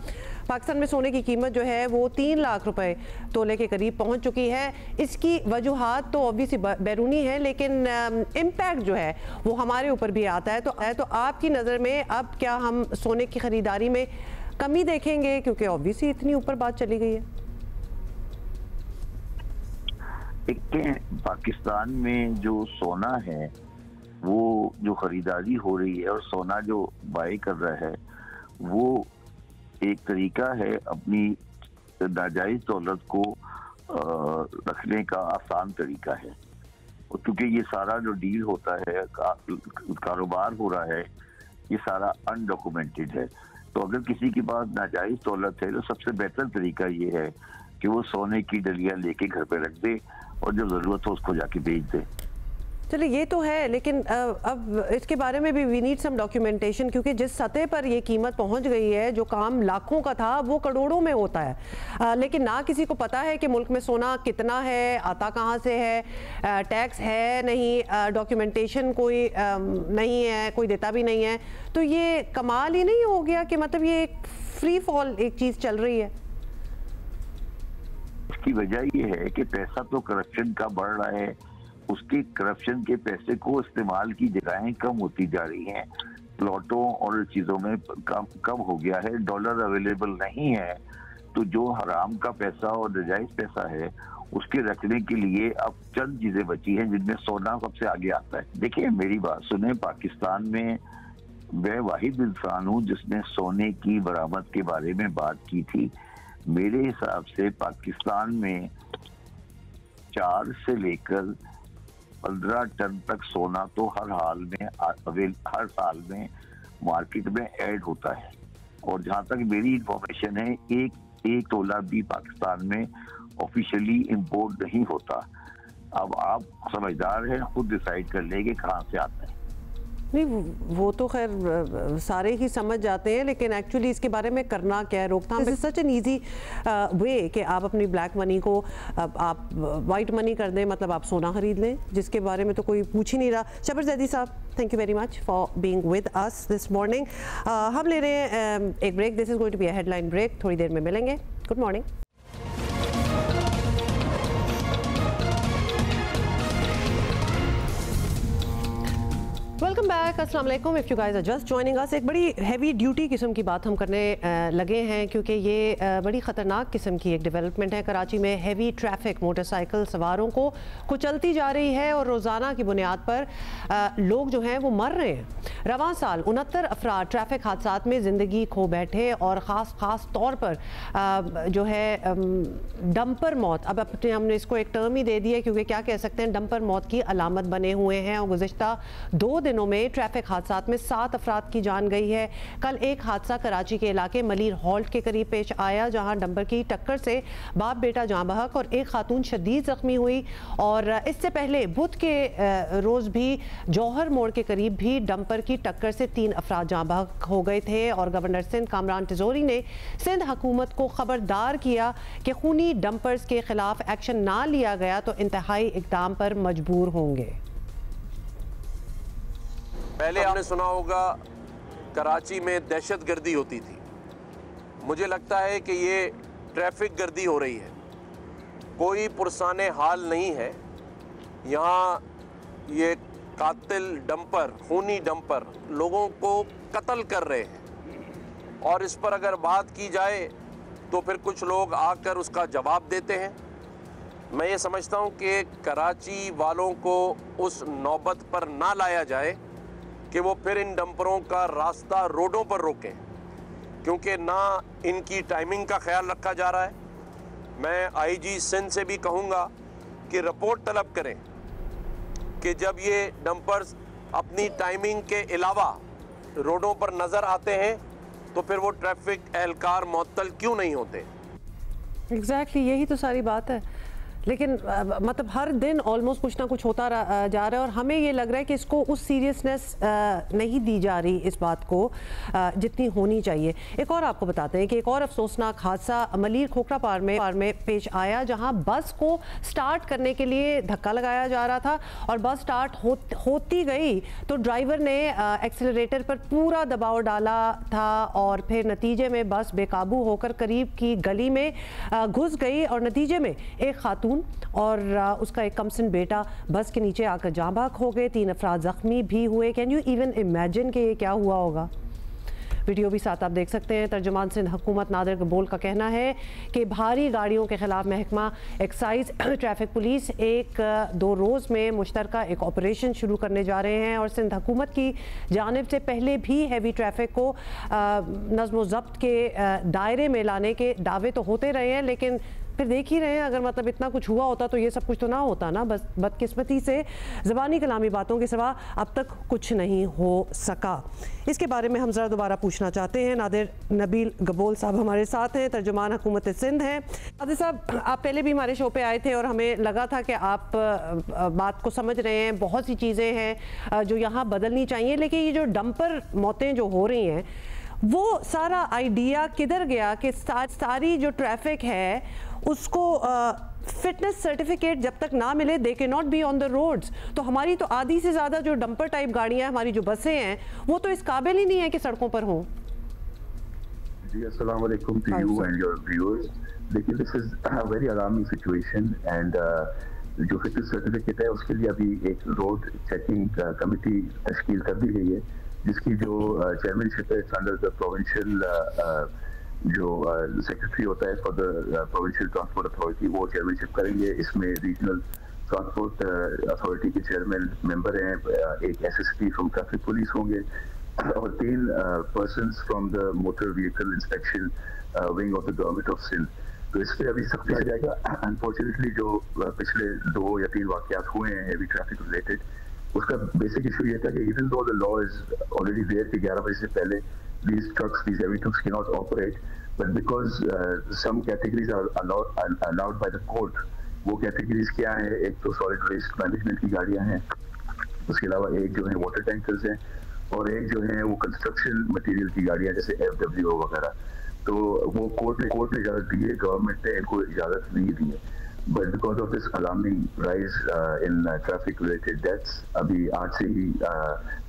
Speaker 1: पाकिस्तान में सोने की कीमत जो है वो 3 लाख रुपए तोले के करीब पहुंच चुकी है। इसकी वजूहात तो ऑब्वियसली बैरूनी है, लेकिन इम्पैक्ट जो है वो हमारे ऊपर भी आता है। तो आपकी नज़र में अब क्या हम सोने की ख़रीदारी में कमी देखेंगे, क्योंकि ऑब्वियसली इतनी ऊपर बात चली गई है?
Speaker 8: पाकिस्तान में जो सोना है वो जो खरीदारी हो रही है और सोना जो बाय कर रहा है वो एक तरीका है अपनी नाजायज दौलत को रखने का आसान तरीका है। क्योंकि ये सारा जो डील होता है, कारोबार हो रहा है, ये सारा अनडॉक्यूमेंटेड है। तो अगर किसी के पास नाजायज दौलत है तो सबसे बेहतर तरीका ये है कि वो सोने की डलियां लेके घर पे रख दे और जब जरूरत हो उसको जाके बेच दे।
Speaker 1: चलिए ये तो है, लेकिन अब इसके बारे में भी वी नीड सम डॉक्यूमेंटेशन, क्योंकि जिस सतह पर ये कीमत पहुंच गई है, जो काम लाखों का था वो करोड़ों में होता है। लेकिन ना किसी को पता है कि मुल्क में सोना कितना है, आता कहाँ से है, टैक्स है नहीं, डॉक्यूमेंटेशन कोई नहीं है, कोई देता भी नहीं है। तो ये कमाल ही नहीं हो गया कि मतलब ये एक फ्री फॉल एक चीज़ चल रही है?
Speaker 8: इसकी वजह ये है कि पैसा तो करप्शन का बढ़ रहा है, उसके करप्शन के पैसे को इस्तेमाल की जगहें कम होती जा रही हैं, प्लॉटों और चीज़ों में कम हो गया है, डॉलर अवेलेबल नहीं है। तो जो हराम का पैसा और नाजायज पैसा है उसके रखने के लिए अब चंद चीज़ें बची हैं जिनमें सोना सबसे आगे आता है। देखिए मेरी बात सुने, पाकिस्तान में मैं वाहिद इंसान हूँ जिसने सोने की बरामद के बारे में बात की थी। मेरे हिसाब से पाकिस्तान में 4 से लेकर 15 टन तक सोना तो हर हर साल में मार्केट में ऐड होता है। और जहां तक मेरी इंफॉर्मेशन है, एक तोला भी पाकिस्तान में ऑफिशियली इंपोर्ट नहीं होता। अब आप समझदार हैं, खुद डिसाइड कर लेंगे कहाँ से आता है।
Speaker 1: नहीं, वो तो खैर सारे ही समझ जाते हैं, लेकिन एक्चुअली इसके बारे में करना क्या है, रोकथाम। This is such an easy way कि आप अपनी ब्लैक मनी को आप वाइट मनी कर दें, मतलब आप सोना खरीद लें, जिसके बारे में तो कोई पूछ ही नहीं रहा। शबर जैदी साहब, thank you very much for being with us this morning. हम ले रहे हैं एक break. This is going to be a headline break, थोड़ी देर में मिलेंगे। Good morning. वेलकम बैक, अस्सलाम वालेकुम। If you guys are just joining us, एक बड़ी हैवी ड्यूटी किस्म की बात हम करने लगे हैं क्योंकि ये बड़ी ख़तरनाक किस्म की एक डेवलपमेंट है। कराची में हैवी ट्रैफिक मोटरसाइकिल सवारों को कुचलती जा रही है और रोज़ाना की बुनियाद पर लोग जो हैं वो मर रहे हैं। रवां साल 69 अफराद ट्रैफिक हादसात में ज़िंदगी खो बैठे और ख़ास तौर पर जो है डंपर मौत, अब अपने हमने इसको एक टर्म ही दे दी है क्योंकि क्या कह सकते हैं, डंपर मौत की अलामत बने हुए हैं। और गुज़िश्ता 2 दिनों में ट्रैफिक हादसात में 7 अफराद की जान गई है। कल एक हादसा कराची के इलाके मलीर हॉल्ट के करीब पेश आया जहां डंपर की टक्कर से बाप बेटा जाँ बहक और एक खातून शदीद जख्मी हुई। और इससे पहले बुध के रोज़ भी जौहर मोड़ के करीब भी डंपर की टक्कर से 3 अफराद जाँ बहक हो गए थे। और गवर्नर सिंध कामरान तिजोरी ने सिंध हुकूमत को खबरदार किया कि खूनी डंपर्स के खिलाफ एक्शन ना लिया गया तो इंतहाई इक़दाम पर मजबूर होंगे।
Speaker 9: पहले आपने सुना होगा कराची में दहशतगर्दी होती थी, मुझे लगता है कि ये ट्रैफिक गर्दी हो रही है। कोई पुरसाने हाल नहीं है, यहाँ ये कातिल डंपर, खूनी डंपर लोगों को कत्ल कर रहे हैं और इस पर अगर बात की जाए तो फिर कुछ लोग आकर उसका जवाब देते हैं। मैं ये समझता हूँ कि कराची वालों को उस नौबत पर ना लाया जाए कि वो फिर इन डंपरों का रास्ता रोडों पर रोकें, क्योंकि ना इनकी टाइमिंग का ख्याल रखा जा रहा है। मैं आईजी सिंध से भी कहूँगा कि रिपोर्ट तलब करें कि जब ये डंपर्स अपनी टाइमिंग के अलावा रोडों पर नज़र आते हैं तो फिर वो ट्रैफिक एहलकार मुअत्तल क्यों नहीं होते।
Speaker 1: एग्जैक्टली यही तो सारी बात है। लेकिन मतलब हर दिन ऑलमोस्ट कुछ ना कुछ होता जा रहा है और हमें ये लग रहा है कि इसको उस सीरियसनेस नहीं दी जा रही इस बात को जितनी होनी चाहिए। एक और आपको बताते हैं कि एक और अफसोसनाक हादसा मलीर खोखरा पार में पेश आया जहां बस को स्टार्ट करने के लिए धक्का लगाया जा रहा था और बस स्टार्ट होती गई तो ड्राइवर ने एक्सेलरेटर पर पूरा दबाव डाला था और फिर नतीजे में बस बेकाबू होकर करीब की गली में घुस गई और नतीजे में एक खातून और उसका एक कमसिन बेटा बस के नीचे आकर जाँ बहक हो गए। 3 अफराद जख्मी भी हुए। कैन यू इवन इमेजिन कि ये क्या हुआ होगा। वीडियो भी साथ आप देख सकते हैं। तर्जुमान सिंध हुकूमत नादिर गबोल का कहना है कि भारी गाड़ियों के खिलाफ महकमा एक्साइज ट्रैफिक पुलिस 1-2 रोज़ में मुश्तरका एक ऑपरेशन शुरू करने जा रहे हैं और सिंध हुकूमत की जानिब से पहले भी हैवी ट्रैफिक को नज़्म व ज़ब्त के दायरे में लाने के दावे तो होते रहे हैं, लेकिन फिर देख ही रहे हैं अगर मतलब इतना कुछ हुआ होता तो ये सब कुछ तो ना होता ना। बस बदकिस्मती से ज़बानी कलामी बातों के सिवा अब तक कुछ नहीं हो सका। इसके बारे में हम ज़रा दोबारा पूछना चाहते हैं। नादिर नबील गबोल साहब हमारे साथ हैं, तर्जुमान हुकूमत सिंध हैं। नादिर साहब, आप पहले भी हमारे शो पे आए थे और हमें लगा था कि आप बात को समझ रहे हैं। बहुत सी चीज़ें हैं जो यहाँ बदलनी चाहिए, लेकिन ये जो डंपर मौतें जो हो रही हैं वो सारा आइडिया किधर गया कि सारी जो ट्रैफिक है उसको फिटनेस सर्टिफिकेट जब तक ना मिले दे के not be on the roads. तो हमारी तो आधी से ज़्यादा जो डंपर टाइप गाड़ियाँ, हमारी जो बसें हैं, वो तो इस काबिल ही नहीं है कि सड़कों पर हों।
Speaker 10: जी अस्सलाम वालेकुम to you and your viewers. देखिए, this is a very alarming situation and जो फिटनेस सर्टिफिकेट है उसके लिए अभी एक रोड चेकिंग कमेटी तश्कील कर दी गई है, जिसकी जो चेयरमैनशिप है अंडर द प्रोविंशियल जो सेक्रेटरी होता है for the provincial transport authority, वो चेयरमैनशिप करेंगे। इसमें रीजनल ट्रांसपोर्ट अथॉरिटी के चेयरमैन मेंबर हैं, एक एसएसपी फ्रॉम ट्रैफिक पुलिस होंगे और 3 persons from the motor vehicle inspection wing of the government of Sindh. तो इस पर अभी सख्ती से जाएगा। अनफॉर्चुनेटली जो पिछले 2 या 3 वाकयात हुए हैं हेवी ट्रैफिक रिलेटेड, उसका बेसिक इशू ये था कि even though the law is already there कि 11 बजे से पहले these heavy trucks cannot operate, but because some categories are allowed by the court, वो categories क्या है? एक तो solid waste management की गाड़ियाँ हैं, उसके अलावा एक जो है water tankers हैं और एक जो है वो construction material की गाड़ियाँ जैसे FWO वगैरह। तो वो कोर्ट ने इजाज़त दी है, गवर्नमेंट ने इनको इजाज़त नहीं दी है। But because of this alarming rise in traffic related deaths, अभी आज से ही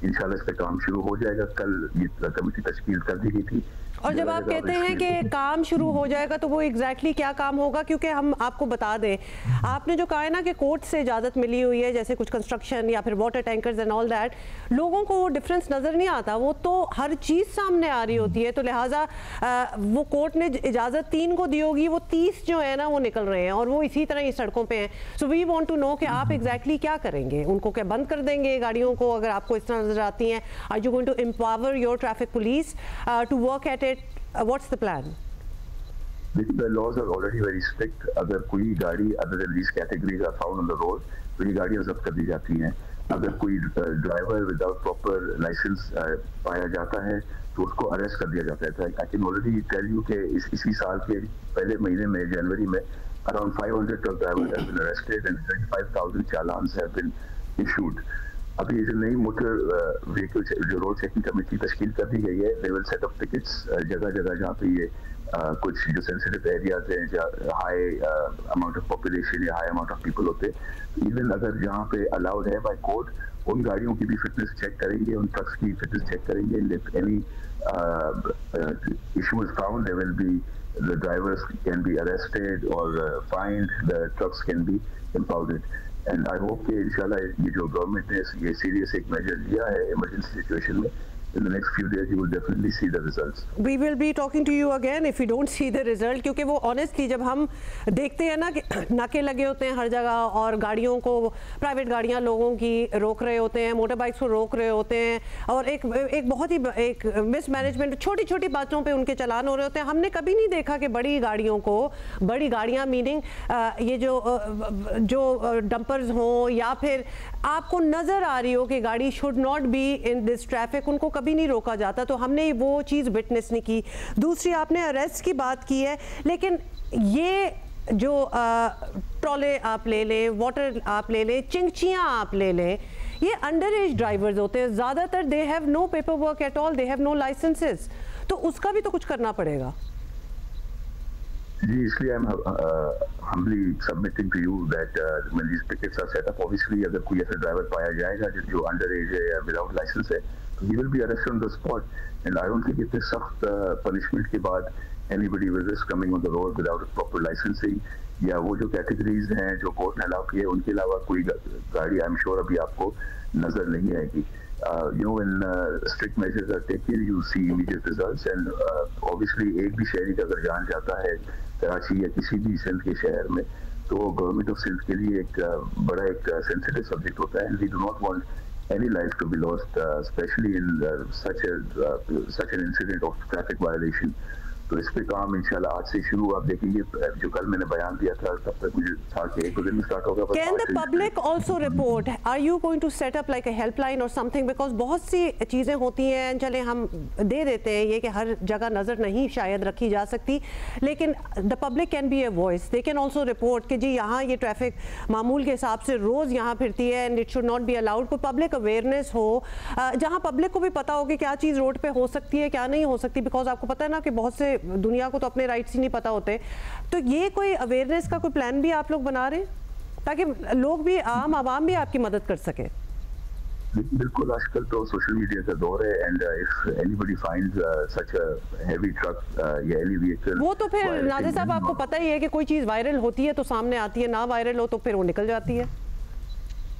Speaker 10: इंशाल्लाह इस पे काम शुरू हो जाएगा। कल ये कमेटी तश्कील कर दी गई थी
Speaker 1: और जब आप कहते हैं कि काम शुरू हो जाएगा तो वो एग्जैक्टली क्या काम होगा? क्योंकि हम आपको बता दें, आपने जो कहा है ना कि कोर्ट से इजाज़त मिली हुई है, जैसे कुछ कंस्ट्रक्शन या फिर water tankers and all that, लोगों को वो डिफरेंस नज़र नहीं आता, वो तो हर चीज़ सामने आ रही होती है। तो लिहाजा वो कोर्ट ने इजाज़त 3 को दी होगी, वो 30 जो है ना वो निकल रहे हैं और वो इसी तरह ही सड़कों पर हैं। So we want to know कि आप एग्जैक्टली क्या करेंगे? उनको क्या बंद कर देंगे गाड़ियों को अगर आपको इस तरह नज़र आती हैं? Are you going to empower your traffic police to work at it? What's the plan?
Speaker 10: The laws are already very strict. अगर कोई गाड़ी other than these categories are found on the road, तो ये गाड़ियाँ जब्त कर दी जाती हैं। अगर कोई ड्राइवर विदाउट प्रॉपर लाइसेंस पाया जाता है तो उसको अरेस्ट कर दिया जाता है। I can already tell you कि इसी साल के पहले महीने में जनवरी में around 500 truck drivers have been arrested and 35,000 challans have been issued. अभी जो नई मोटर व्हीकल जो रोड चेकिंग कमेटी तश्कील कर दी गई है, they will set up tickets जगह जगह जहाँ पे ये कुछ जो सेंसिटिव एरियाज हैं, जहाँ हाई अमाउंट ऑफ पॉपुलेशन या हाई अमाउंट ऑफ पीपल होते हैं, इवन अगर जहाँ पे अलाउड है बाय कोर्ट, उन गाड़ियों की भी फिटनेस चेक करेंगे, उन ट्रक्स की फिटनेस चेक करेंगे। If any issue is found, there will be the drivers can be arrested और fined, the trucks can be impounded. And I hope कि इंशाल्लाह ये जो गवर्नमेंट ने ये सीरियस एक मेजर लिया है इमरजेंसी सिचुएशन में, in the next few days you will definitely see the results.
Speaker 1: We will be talking to you again if we don't see the result, क्योंकि वो honestly जब हम देखते हैं ना कि नाके लगे होते हैं हर जगह और गाड़ियों को, प्राइवेट गाड़ियां लोगों की रोक रहे होते हैं, मोटर बाइक्स को रोक रहे होते हैं और एक बहुत ही एक मिसमैनेजमेंट, छोटी छोटी बातों पे उनके चालान हो रहे होते हैं। हमने कभी नहीं देखा कि बड़ी गाड़ियों को, बड़ी गाड़ियाँ मीनिंग ये जो डंपर्स हों या फिर आपको नज़र आ रही हो कि गाड़ी should not be in this traffic, उनको कभी नहीं रोका जाता। तो हमने वो चीज़ विटनेस नहीं की। दूसरी, आपने अरेस्ट की बात की है, लेकिन ये जो ट्रॉले आप ले लें, वाटर आप ले लें, चिंगचियाँ आप ले लें, ये अंडर एज ड्राइवर्स होते हैं ज़्यादातर, they have no paper work at all, they have no licences, तो उसका भी तो कुछ करना पड़ेगा।
Speaker 10: जी, इसलिए I am humbly submitting to you that when these tickets are set up, obviously अगर कोई ऐसा ड्राइवर पाया जाएगा जो अंडर एज है या विदाउट लाइसेंस है, तो he will be arrested on the spot. And I don't think इतने सख्त punishment के बाद anybody will risk coming on the road without proper licensing, या वो जो कैटेगरीज हैं जो कोर्ट ने अलाउ किए उनके अलावा कोई गाड़ी आई एम श्योर अभी आपको नजर नहीं आएगी। when strict measures are taken, you see immediate results, and obviously एक भी शहरी का अगर जान जाता है कराची या किसी भी सिंध के शहर में, तो गवर्नमेंट ऑफ सिंध के लिए एक बड़ा एक सेंसिटिव सब्जेक्ट होता है, and we do not want any life to be lost, especially in such an incident of traffic violation. तो इस पे काम इंशाल्लाह आज से शुरू, आप देखेंगे जो कल मैंने बयान दिया था तब तक मुझे था कि 1 दिन में स्टार्ट होगा।
Speaker 1: Can the public also report? Are you going to set up like a helpline or something? Because बहुत सी चीज़ें होती हैं, चले हम दे देते हैं ये कि हर जगह नज़र नहीं शायद रखी जा सकती, लेकिन the public can be a voice. They can also report कि जी यहाँ ये ट्रैफिक मामूल के हिसाब से रोज़ यहाँ फिरती है and it should not be allowed. कोई पब्लिक अवेयरनेस हो जहाँ पब्लिक को भी पता हो कि क्या चीज़ रोड पे हो सकती है, क्या नहीं हो सकती, बिकॉज आपको पता है ना कि बहुत से दुनिया को तो अपने राइट्स ही नहीं पता होते। तो ये कोई अवेयरनेस का कोई प्लान भी आप लोग बना रहे हैं ताकि लोग भी, आम आवाम भी आपकी मदद कर सके?
Speaker 10: बिल्कुल, आजकल तो सोशल मीडिया का दौर है, and if anybody finds such a heavy truck या एनी व्हीकल, वो
Speaker 1: तो फिर नाज़िर साहब आपको पता ही है कि कोई चीज़ वायरल होती है तो सामने आती है, ना वायरल हो तो फिर वो निकल जाती है।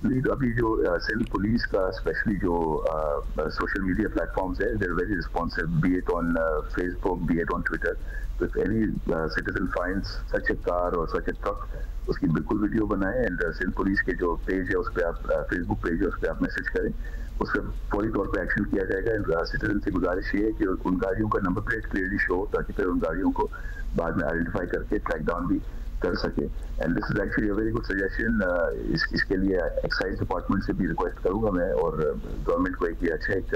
Speaker 10: अभी जो सिंध पुलिस का स्पेशली जो सोशल मीडिया प्लेटफॉर्म्स है, they are very responsive, be it on Facebook, be it on Twitter. तो if any citizen finds such a car और सच अ ट्रक, उसकी बिल्कुल वीडियो बनाएं, एंड सिंध पुलिस के जो पेज है उस पर आप, फेसबुक पेज है उस पर आप मैसेज करें, उस पर फौरी तौर पर एक्शन किया जाएगा। एंड सिटीजन से गुजारिश ये है कि उन गाड़ियों का नंबर प्लेट क्लियरली शो हो, ताकि फिर उन गाड़ियों को बाद में आइडेंटिफाई करके ट्रैक डाउन भी कर सके। And this is actually a very good suggestion. इसके लिए एक्साइज डिपार्टमेंट से भी रिक्वेस्ट करूंगा मैं, और गवर्नमेंट को एक अच्छा एक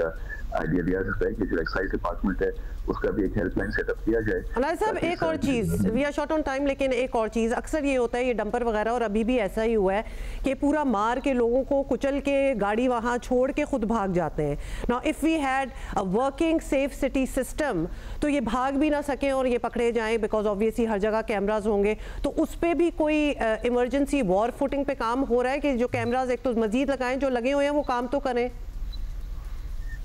Speaker 10: आइडिया दिया सकता है कि जो एक्साइज डिपार्टमेंट है उसका भी एक हेल्पलाइन सेटअप किया जाए।
Speaker 1: नाज़िर साहब, एक और चीज़, we are short on time, लेकिन एक और चीज़, अक्सर ये होता है ये डंपर वगैरह, और अभी भी ऐसा ही हुआ है कि पूरा मार के लोगों को कुचल के गाड़ी वहाँ छोड़ के खुद भाग जाते हैं। Now if we had a working safe city system तो ये भाग भी ना सकें और ये पकड़े जाएं, बिकॉज ऑब्वियसली हर जगह कैमराज होंगे। तो उस पर भी कोई इमरजेंसी वॉर फुटिंग पे काम हो रहा है कि जो कैमराज एक तो मजीद लगाएं, जो लगे हुए हैं वो काम तो करें?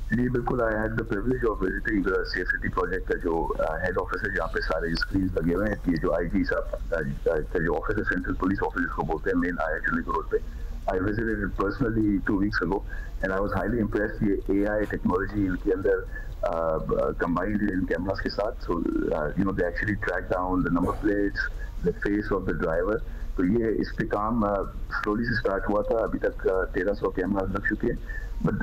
Speaker 10: जी बिल्कुल, I had the privilege of visiting the safe city project का जो हेड ऑफिस है, जहाँ पे सारे स्क्रीन लगे हुए हैं। ये जो आईजी साहब का जो ऑफिस है, सेंट्रल पुलिस ऑफिस जिसको बोलते हैं, मेन IIT रोड पे, I visited it personally 2 weeks ago and I was highly impressed। ये AI टेक्नोलॉजी इनके अंदर combined इन कैमरास के साथ, so you know they actually track down the number plates, the face of the driver। तो ये इस पे काम स्लोली से स्टार्ट हुआ था, अभी तक 1300 कैमरास लग चुके हैं, but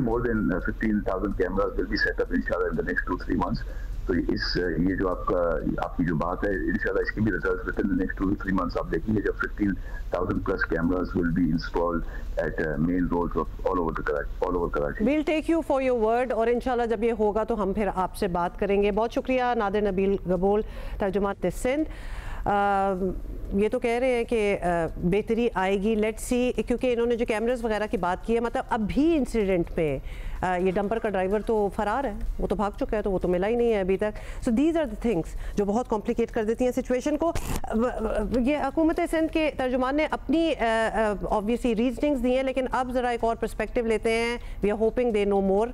Speaker 10: more than 15,000 cameras will be set up inshallah in the next 2-3 months। तो ये जो आपकी जो बात है, इंशाल्लाह इसकी भी result within the next 2-3 months आप देखेंगे, जब 15,000 plus cameras will be installed at main roads of all over Karachi.
Speaker 1: We'll take you for your word, और इंशाल्लाह जब ये होगा तो हम फिर आपसे बात करेंगे। बहुत शुक्रिया नादिर नबील गबोल, तर्जुमान सिंध। ये तो कह रहे हैं कि बेहतरी आएगी, लेट्स सी, क्योंकि इन्होंने जो कैमरास वगैरह की बात की है, मतलब अभी इंसिडेंट में ये डंपर का ड्राइवर तो फरार है, वो तो भाग चुका है, तो वो तो मिला ही नहीं है अभी तक। So these are the things जो बहुत कॉम्प्लिकेट कर देती हैं सिचुएशन को। ये हुकूमत सिंध के तर्जुमान ने अपनी ऑब्वियसली रीजनिंग्स दी हैं, लेकिन अब ज़रा एक और पर्सपेक्टिव लेते हैं। We are hoping they no more.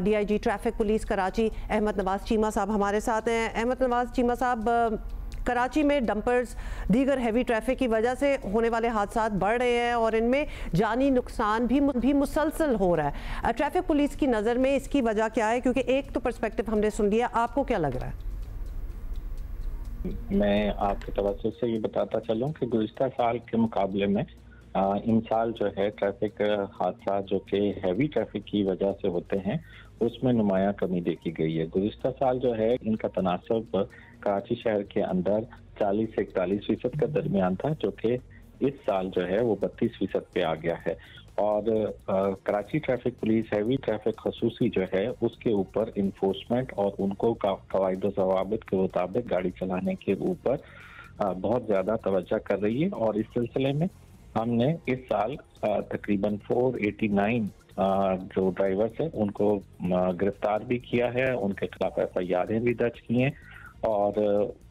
Speaker 1: DIG traffic police Karachi Ahmad Nawaz Cheema साहब हमारे साथ हैं। अहमद नवाज चीमा साहब, कराची में डंपर्स दीगर हैवी ट्रैफिक की वजह से होने वाले हादसा बढ़ रहे हैं और इनमें जानी नुकसान भी मुसलसल हो रहा है। ट्रैफिक पुलिस की नज़र में इसकी वजह क्या है? क्योंकि एक तो पर्सपेक्टिव हमने सुन लिया, आपको क्या लग रहा है?
Speaker 11: मैं आपके तवज्जुह से ये बताता चलूं कि गुज़िश्ता साल के मुकाबले में इन साल जो है ट्रैफिक हादसा जो कि हैवी ट्रैफिक की वजह से होते हैं, उसमें नुमायां कमी देखी गई है। गुज़िश्ता साल जो है इनका तनासब कराची शहर के अंदर 40 से 41% का दरमियान था, जो कि इस साल जो है वो 32% पे आ गया है। और Karachi traffic police heavy traffic खसूसी जो है उसके ऊपर इन्फोर्समेंट और उनको कवायद ज़वाबित के मुताबिक गाड़ी चलाने के ऊपर बहुत ज़्यादा तवज्जो कर रही है। और इस सिलसिले में हमने इस साल तकरीबन 489 जो ड्राइवर्स हैं उनको गिरफ्तार भी किया है, उनके खिलाफ FIR भी दर्ज की हैं, और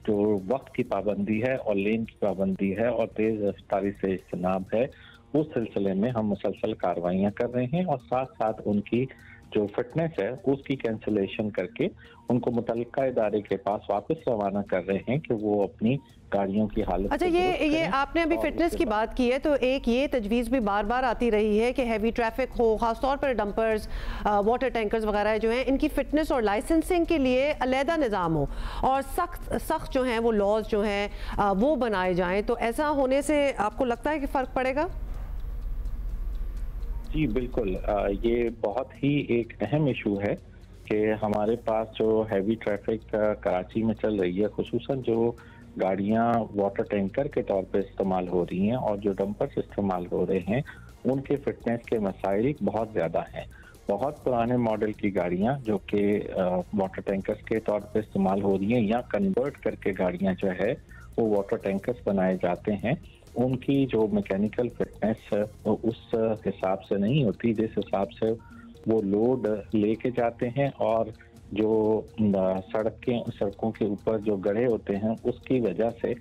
Speaker 11: जो वक्त की पाबंदी है और लेन की पाबंदी है और तेज रफ्तारी से इज्तनाब है, उस सिलसिले में हम मुसलसल कार्रवाइयाँ कर रहे हैं और साथ साथ उनकी जो फिटनेस है उसकी कैंसिलेशन करके उनको मुतल्लिका इदारे के पास वापस रवाना कर रहे हैं कि वो अपनी गाड़ियों की हालत।
Speaker 1: अच्छा, ये आपने अभी फिटनेस की बात की है, तो एक ये तजवीज़ भी बार बार आती रही है कि हैवी ट्रैफिक हो, ख़ासतौर पर डंपर्स, वाटर टैंकर्स वगैरह जो हैं, इनकी फ़िटनेस और लाइसेंसिंग के लिए अलहदा निज़ाम हो और सख्त जो हैं वो लॉज जो हैं वो बनाए जाएँ। तो ऐसा होने से आपको लगता है कि फ़र्क पड़ेगा?
Speaker 11: जी बिल्कुल, ये बहुत ही एक अहम इशू है कि हमारे पास जो हैवी ट्रैफिक कराची में चल रही है, खुसूसन जो गाड़ियां वाटर टैंकर के तौर पे इस्तेमाल हो रही हैं और जो डंपर्स इस्तेमाल हो रहे हैं, उनके फिटनेस के मसाइल बहुत ज़्यादा हैं। बहुत पुराने मॉडल की गाड़ियां जो कि वाटर टैंकर्स के तौर पे इस्तेमाल हो रही हैं या कन्वर्ट करके गाड़ियां जो है वो वाटर टैंकर्स बनाए जाते हैं, उनकी जो मैकेनिकल फिटनेस उस हिसाब से नहीं होती जिस हिसाब से वो लोड लेके जाते हैं, और जो सड़कों के ऊपर जो गड्ढे होते हैं उसकी वजह से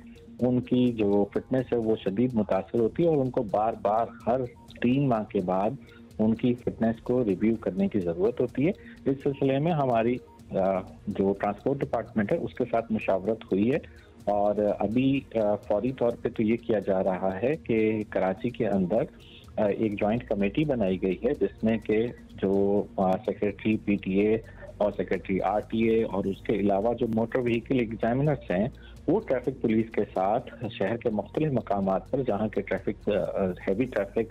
Speaker 11: उनकी जो फिटनेस है वो शदीद मुतासर होती है और उनको बार बार हर 3 माह के बाद उनकी फिटनेस को रिव्यू करने की ज़रूरत होती है। इस सिलसिले में हमारी जो ट्रांसपोर्ट डिपार्टमेंट है उसके साथ मुशावरत हुई है और अभी फौरी तौर पे तो ये किया जा रहा है कि कराची के अंदर एक जॉइंट कमेटी बनाई गई है जिसमें कि जो सेक्रेटरी PTA और सेक्रेटरी RTA और उसके अलावा जो मोटर व्हीकल एग्जामिनर्स हैं वो ट्रैफिक पुलिस के साथ शहर के मुख्तलिफ मकामात पर जहाँ के ट्रैफिक हैवी ट्रैफिक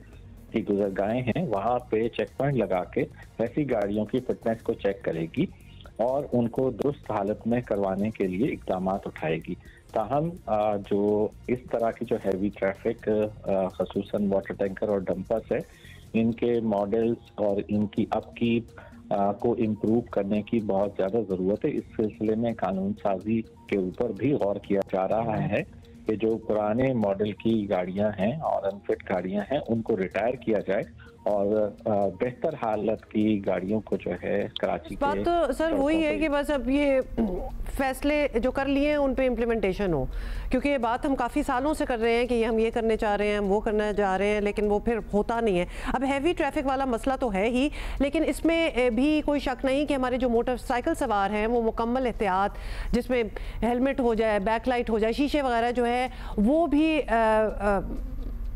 Speaker 11: की गुजरगाहें हैं वहाँ पे चेक पॉइंट लगा के ऐसी गाड़ियों की फिटनेस को चेक करेगी और उनको दुरुस्त हालत में करवाने के लिए इक़दाम उठाएगी। ताहम जो इस तरह की जो हैवी ट्रैफिक खसूसन वाटर टैंकर और डंपर्स है, इनके मॉडल्स और इनकी अपकीप को इम्प्रूव करने की बहुत ज़्यादा ज़रूरत है। इस सिलसिले में कानून साजी के ऊपर भी गौर किया जा रहा है कि जो पुराने मॉडल की गाड़ियां हैं और अनफिट गाड़ियां हैं उनको रिटायर किया जाए और बेहतर हालत की गाड़ियों को जो है कराची के
Speaker 1: बात तो सर वही है कि बस अब ये फैसले जो कर लिए हैं उन पे इम्प्लीमेंटेशन हो, क्योंकि ये बात हम काफ़ी सालों से कर रहे हैं कि हम ये करने चाह रहे हैं, हम वो करने जा रहे हैं, लेकिन वो फिर होता नहीं है। अब हैवी ट्रैफिक वाला मसला तो है ही, लेकिन इसमें भी कोई शक नहीं कि हमारे जो मोटरसाइकिल सवार हैं वो मुकम्मल एहतियात, जिसमें हेलमेट हो जाए, बैकलाइट हो जाए, शीशे वगैरह जो है वो भी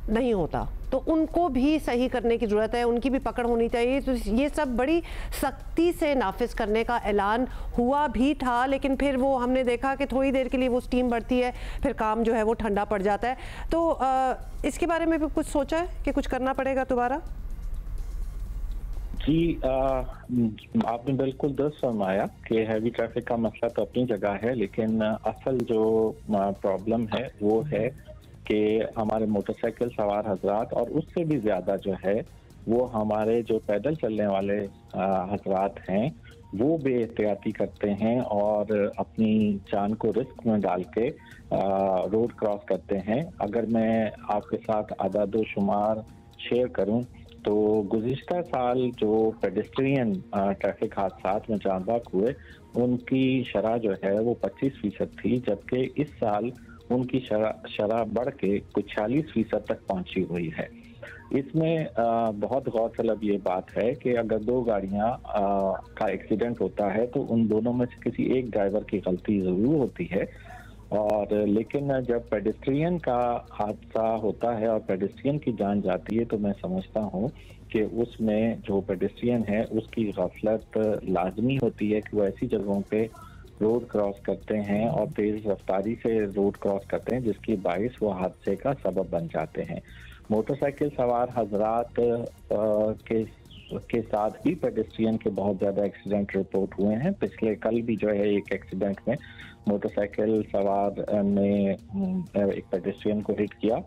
Speaker 1: नहीं होता, तो उनको भी सही करने की ज़रूरत है, उनकी भी पकड़ होनी चाहिए। तो ये सब बड़ी सख्ती से नाफिज करने का ऐलान हुआ भी था, लेकिन फिर वो हमने देखा कि थोड़ी देर के लिए वो स्टीम बढ़ती है, फिर काम जो है वो ठंडा पड़ जाता है। तो इसके बारे में भी कुछ सोचा है कि कुछ करना पड़ेगा दोबारा?
Speaker 11: जी, आपने बिल्कुल दुरुस्त फरमाया कि हैवी ट्रैफिक का मसला तो अपनी जगह है, लेकिन असल जो प्रॉब्लम है वो है कि हमारे मोटरसाइकिल सवार हजरात और उससे भी ज़्यादा जो है वो हमारे जो पैदल चलने वाले हजरात हैं वो बेएहतियाती करते हैं और अपनी जान को रिस्क में डाल के रोड क्रॉस करते हैं। अगर मैं आपके साथ आदादो शुमार शेयर करूं तो गुज़िश्ता साल जो पेडेस्ट्रियन ट्रैफिक हादसात में जान बाक हुए उनकी शरह जो है वो 25% थी, जबकि इस साल उनकी शरह बढ़ के कुछ 46% तक पहुंची हुई है। इसमें बहुत गौर तलब ये बात है कि अगर दो गाड़ियां का एक्सीडेंट होता है तो उन दोनों में से किसी एक ड्राइवर की गलती ज़रूर होती है, और लेकिन जब पेडेस्ट्रियन का हादसा होता है और पेडेस्ट्रियन की जान जाती है तो मैं समझता हूँ कि उसमें जो पेडेस्ट्रियन है उसकी गफलत लाजमी होती है कि वो ऐसी जगहों पे रोड क्रॉस करते हैं और तेज रफ्तारी से रोड क्रॉस करते हैं जिसकी बाइस वो हादसे का सबब बन जाते हैं। मोटरसाइकिल सवार हजरात के साथ भी पेडेस्ट्रियन के बहुत ज़्यादा एक्सीडेंट रिपोर्ट हुए हैं। पिछले कल भी जो है एक एक्सीडेंट में मोटरसाइकिल सवार ने एक पेडेस्ट्रियन को हिट किया।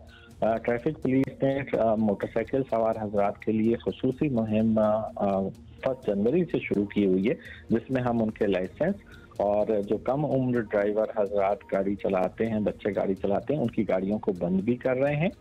Speaker 11: ट्रैफिक पुलिस ने मोटरसाइकिल सवार हजरात के लिए खुसूसी मुहिम 1 जनवरी से शुरू की हुई है, जिसमें हम उनके लाइसेंस और जो कम उम्र ड्राइवर हजरात गाड़ी चलाते हैं, बच्चे गाड़ी चलाते हैं, उनकी गाड़ियों को बंद भी कर रहे हैं,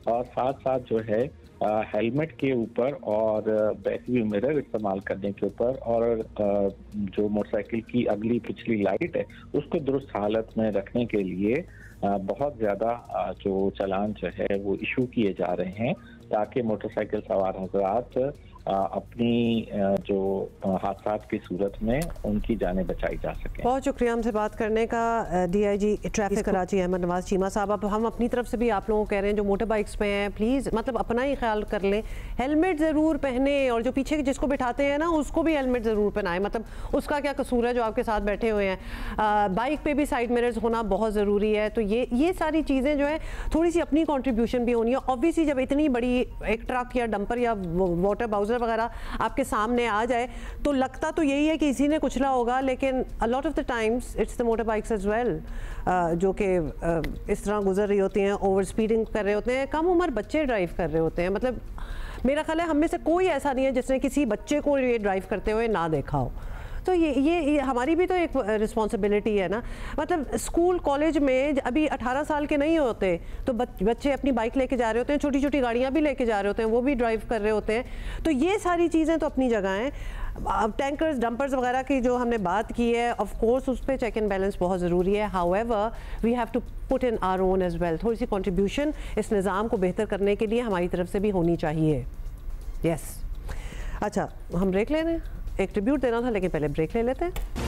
Speaker 11: और साथ साथ जो है हेलमेट के ऊपर और बैकव्यू मिरर इस्तेमाल करने के ऊपर और जो मोटरसाइकिल की अगली पिछली लाइट है उसको दुरुस्त हालत में रखने के लिए बहुत ज़्यादा जो चालान जो है वो इशू किए जा रहे हैं, ताकि मोटरसाइकिल सवार हजरात अपनी जो हादसात की सूरत में उनकी जानें बचाई जा सके।
Speaker 1: बहुत शुक्रिया हमसे बात करने का डीआईजी ट्रैफिक कराची अहमद नवाज चीमा साहब। अब हम अपनी तरफ से भी आप लोगों को कह रहे हैं जो मोटर बाइक्स पे हैं प्लीज़ मतलब अपना ही ख्याल कर लें, हेलमेट ज़रूर पहने, और जो पीछे जिसको बिठाते हैं ना उसको भी हेलमेट ज़रूर पहनाएं। मतलब उसका क्या कसूर है जो आपके साथ बैठे हुए हैं। बाइक पे भी साइड मिरर्स होना बहुत ज़रूरी है। तो ये सारी चीज़ें जो है थोड़ी सी अपनी कॉन्ट्रीब्यूशन भी होनी है। ऑब्वियसली जब इतनी बड़ी एक ट्रक या डंपर या वाटर बाउजर वगैरह आपके सामने आ जाए तो लगता तो यही है कि इसी ने कुचला होगा, लेकिन a lot of the times it's the motorbikes as well जो कि इस तरह गुजर रही होती हैं, ओवर स्पीडिंग कर रहे होते हैं, कम उम्र बच्चे ड्राइव कर रहे होते हैं। मतलब मेरा ख्याल है हम में से कोई ऐसा नहीं है जिसने किसी बच्चे को ये ड्राइव करते हुए ना देखा हो। तो ये हमारी भी तो एक रिस्पॉन्सिबिलिटी है ना। मतलब स्कूल कॉलेज में अभी 18 साल के नहीं होते तो बच्चे अपनी बाइक लेके जा रहे होते हैं, छोटी छोटी गाड़ियाँ भी लेके जा रहे होते हैं, वो भी ड्राइव कर रहे होते हैं। तो ये सारी चीज़ें तो अपनी जगह हैं। अब टैंकर्स डंपर्स वगैरह की जो हमने बात की है, ऑफ कोर्स उस पर चेक एंड बैलेंस बहुत ज़रूरी है। However we have to put in our own as well. थोड़ी सी कंट्रीब्यूशन इस निज़ाम को बेहतर करने के लिए हमारी तरफ से भी होनी चाहिए। यस अच्छा, हम ब्रेक ले रहे हैं, एक ट्रिब्यूट देना था लेकिन पहले ब्रेक ले लेते हैं।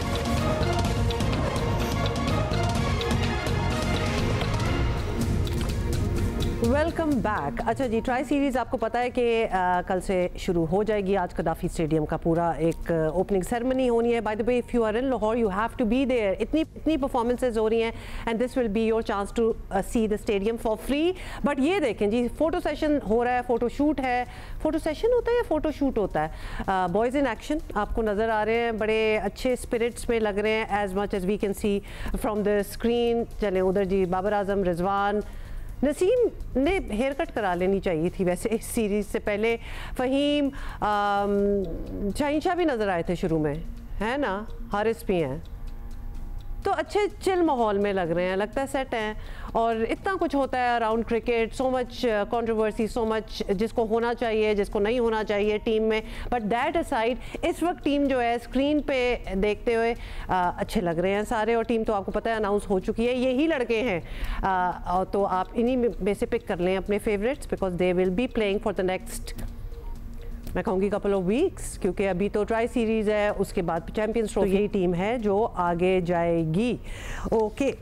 Speaker 1: Welcome back. अच्छा जी, ट्राई सीरीज़ आपको पता है कि कल से शुरू हो जाएगी। आज कदाफी स्टेडियम का पूरा एक ओपनिंग सेरेमनी होनी है। By the way if you are in Lahore you have to be there. इतनी परफॉर्मेंसेज हो रही हैं and this will be your chance to see the stadium for free. But ये देखें जी, फ़ोटो सेशन हो रहा है, फ़ोटो शूट है। फ़ोटो सेशन होता है या फ़ोटो शूट होता है? बॉयज़ इन एक्शन आपको नज़र आ रहे हैं, बड़े अच्छे स्पिरिट्स में लग रहे हैं as much as we can see from the screen. चलें उधर जी, बाबर आजम, रिजवान, नसीम ने हेयर कट करा लेनी चाहिए थी वैसे इस सीरीज़ से पहले। फ़हीम, शाहीन शाह भी नज़र आए थे शुरू में, है ना, हारिस भी हैं। तो अच्छे चिल माहौल में लग रहे हैं, लगता है सेट हैं, और इतना कुछ होता है around cricket, so much controversy, so much जिसको होना चाहिए, जिसको नहीं होना चाहिए टीम में। बट दैट असाइड, इस वक्त टीम जो है स्क्रीन पे देखते हुए अच्छे लग रहे हैं सारे, और टीम तो आपको पता है अनाउंस हो चुकी है, यही लड़के हैं। तो आप इन्हीं में से पिक कर लें अपने favourites, because they will be playing for the next, मैं कहूँगी कपल ऑफ वीक्स, क्योंकि अभी तो ट्राई सीरीज़ है, उसके बाद चैंपियंस ट्रॉफी, यही टीम है जो आगे जाएगी। ओके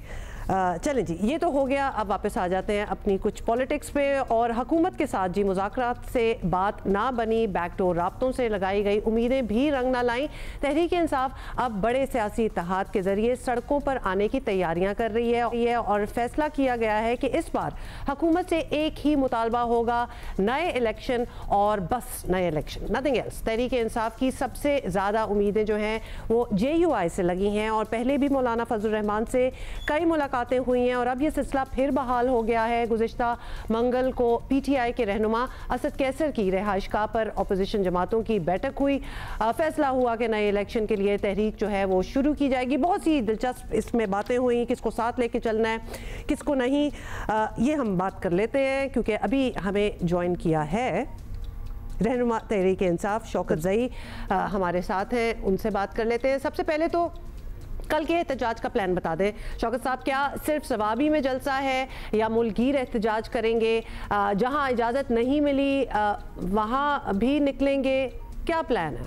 Speaker 1: चलें जी, ये तो हो गया। अब वापस आ जाते हैं अपनी कुछ पॉलिटिक्स पे, और हुकूमत के साथ जी मुज़ाकरात से बात ना बनी, बैकडोर राब्तों से लगाई गई उम्मीदें भी रंग ना लाई। तहरीक इंसाफ अब बड़े सियासी इत्तेहाद के जरिए सड़कों पर आने की तैयारियां कर रही है, और फैसला किया गया है कि इस बार हुकूमत से एक ही मुतालबा होगा, नए इलेक्शन और बस नए election, nothing else. Tehreek Insaf की सबसे ज़्यादा उम्मीदें जो हैं वो JUI से लगी हैं, और पहले भी मौलाना फजल रहमान से कई मुलाकातें हुई हैं, और अब ये सिलसिला फिर बहाल हो गया है। गुज़िश्ता मंगल को PTI के रहनुमा असद कैसर की रिहाइशगाह पर अपोजिशन जमातों की बैठक हुई। फैसला हुआ कि नए इलेक्शन के लिए तहरीक जो है वो शुरू की जाएगी। बहुत सी दिलचस्प इसमें बातें हुई, किसको साथ लेके चलना है, किसको नहीं, ये हम बात कर लेते हैं, क्योंकि अभी हमें ज्वाइन किया है रहनुमा तहरीक इंसाफ शौकत ज़ई हमारे साथ हैं, उनसे बात कर लेते हैं। सबसे पहले तो कल के एहतजाज का प्लान बता दें शौकत साहब, क्या सिर्फ सवाबी में जलसा है या मुल्कगीर एहतजाज करेंगे, जहां इजाज़त नहीं मिली वहां भी निकलेंगे, क्या प्लान है?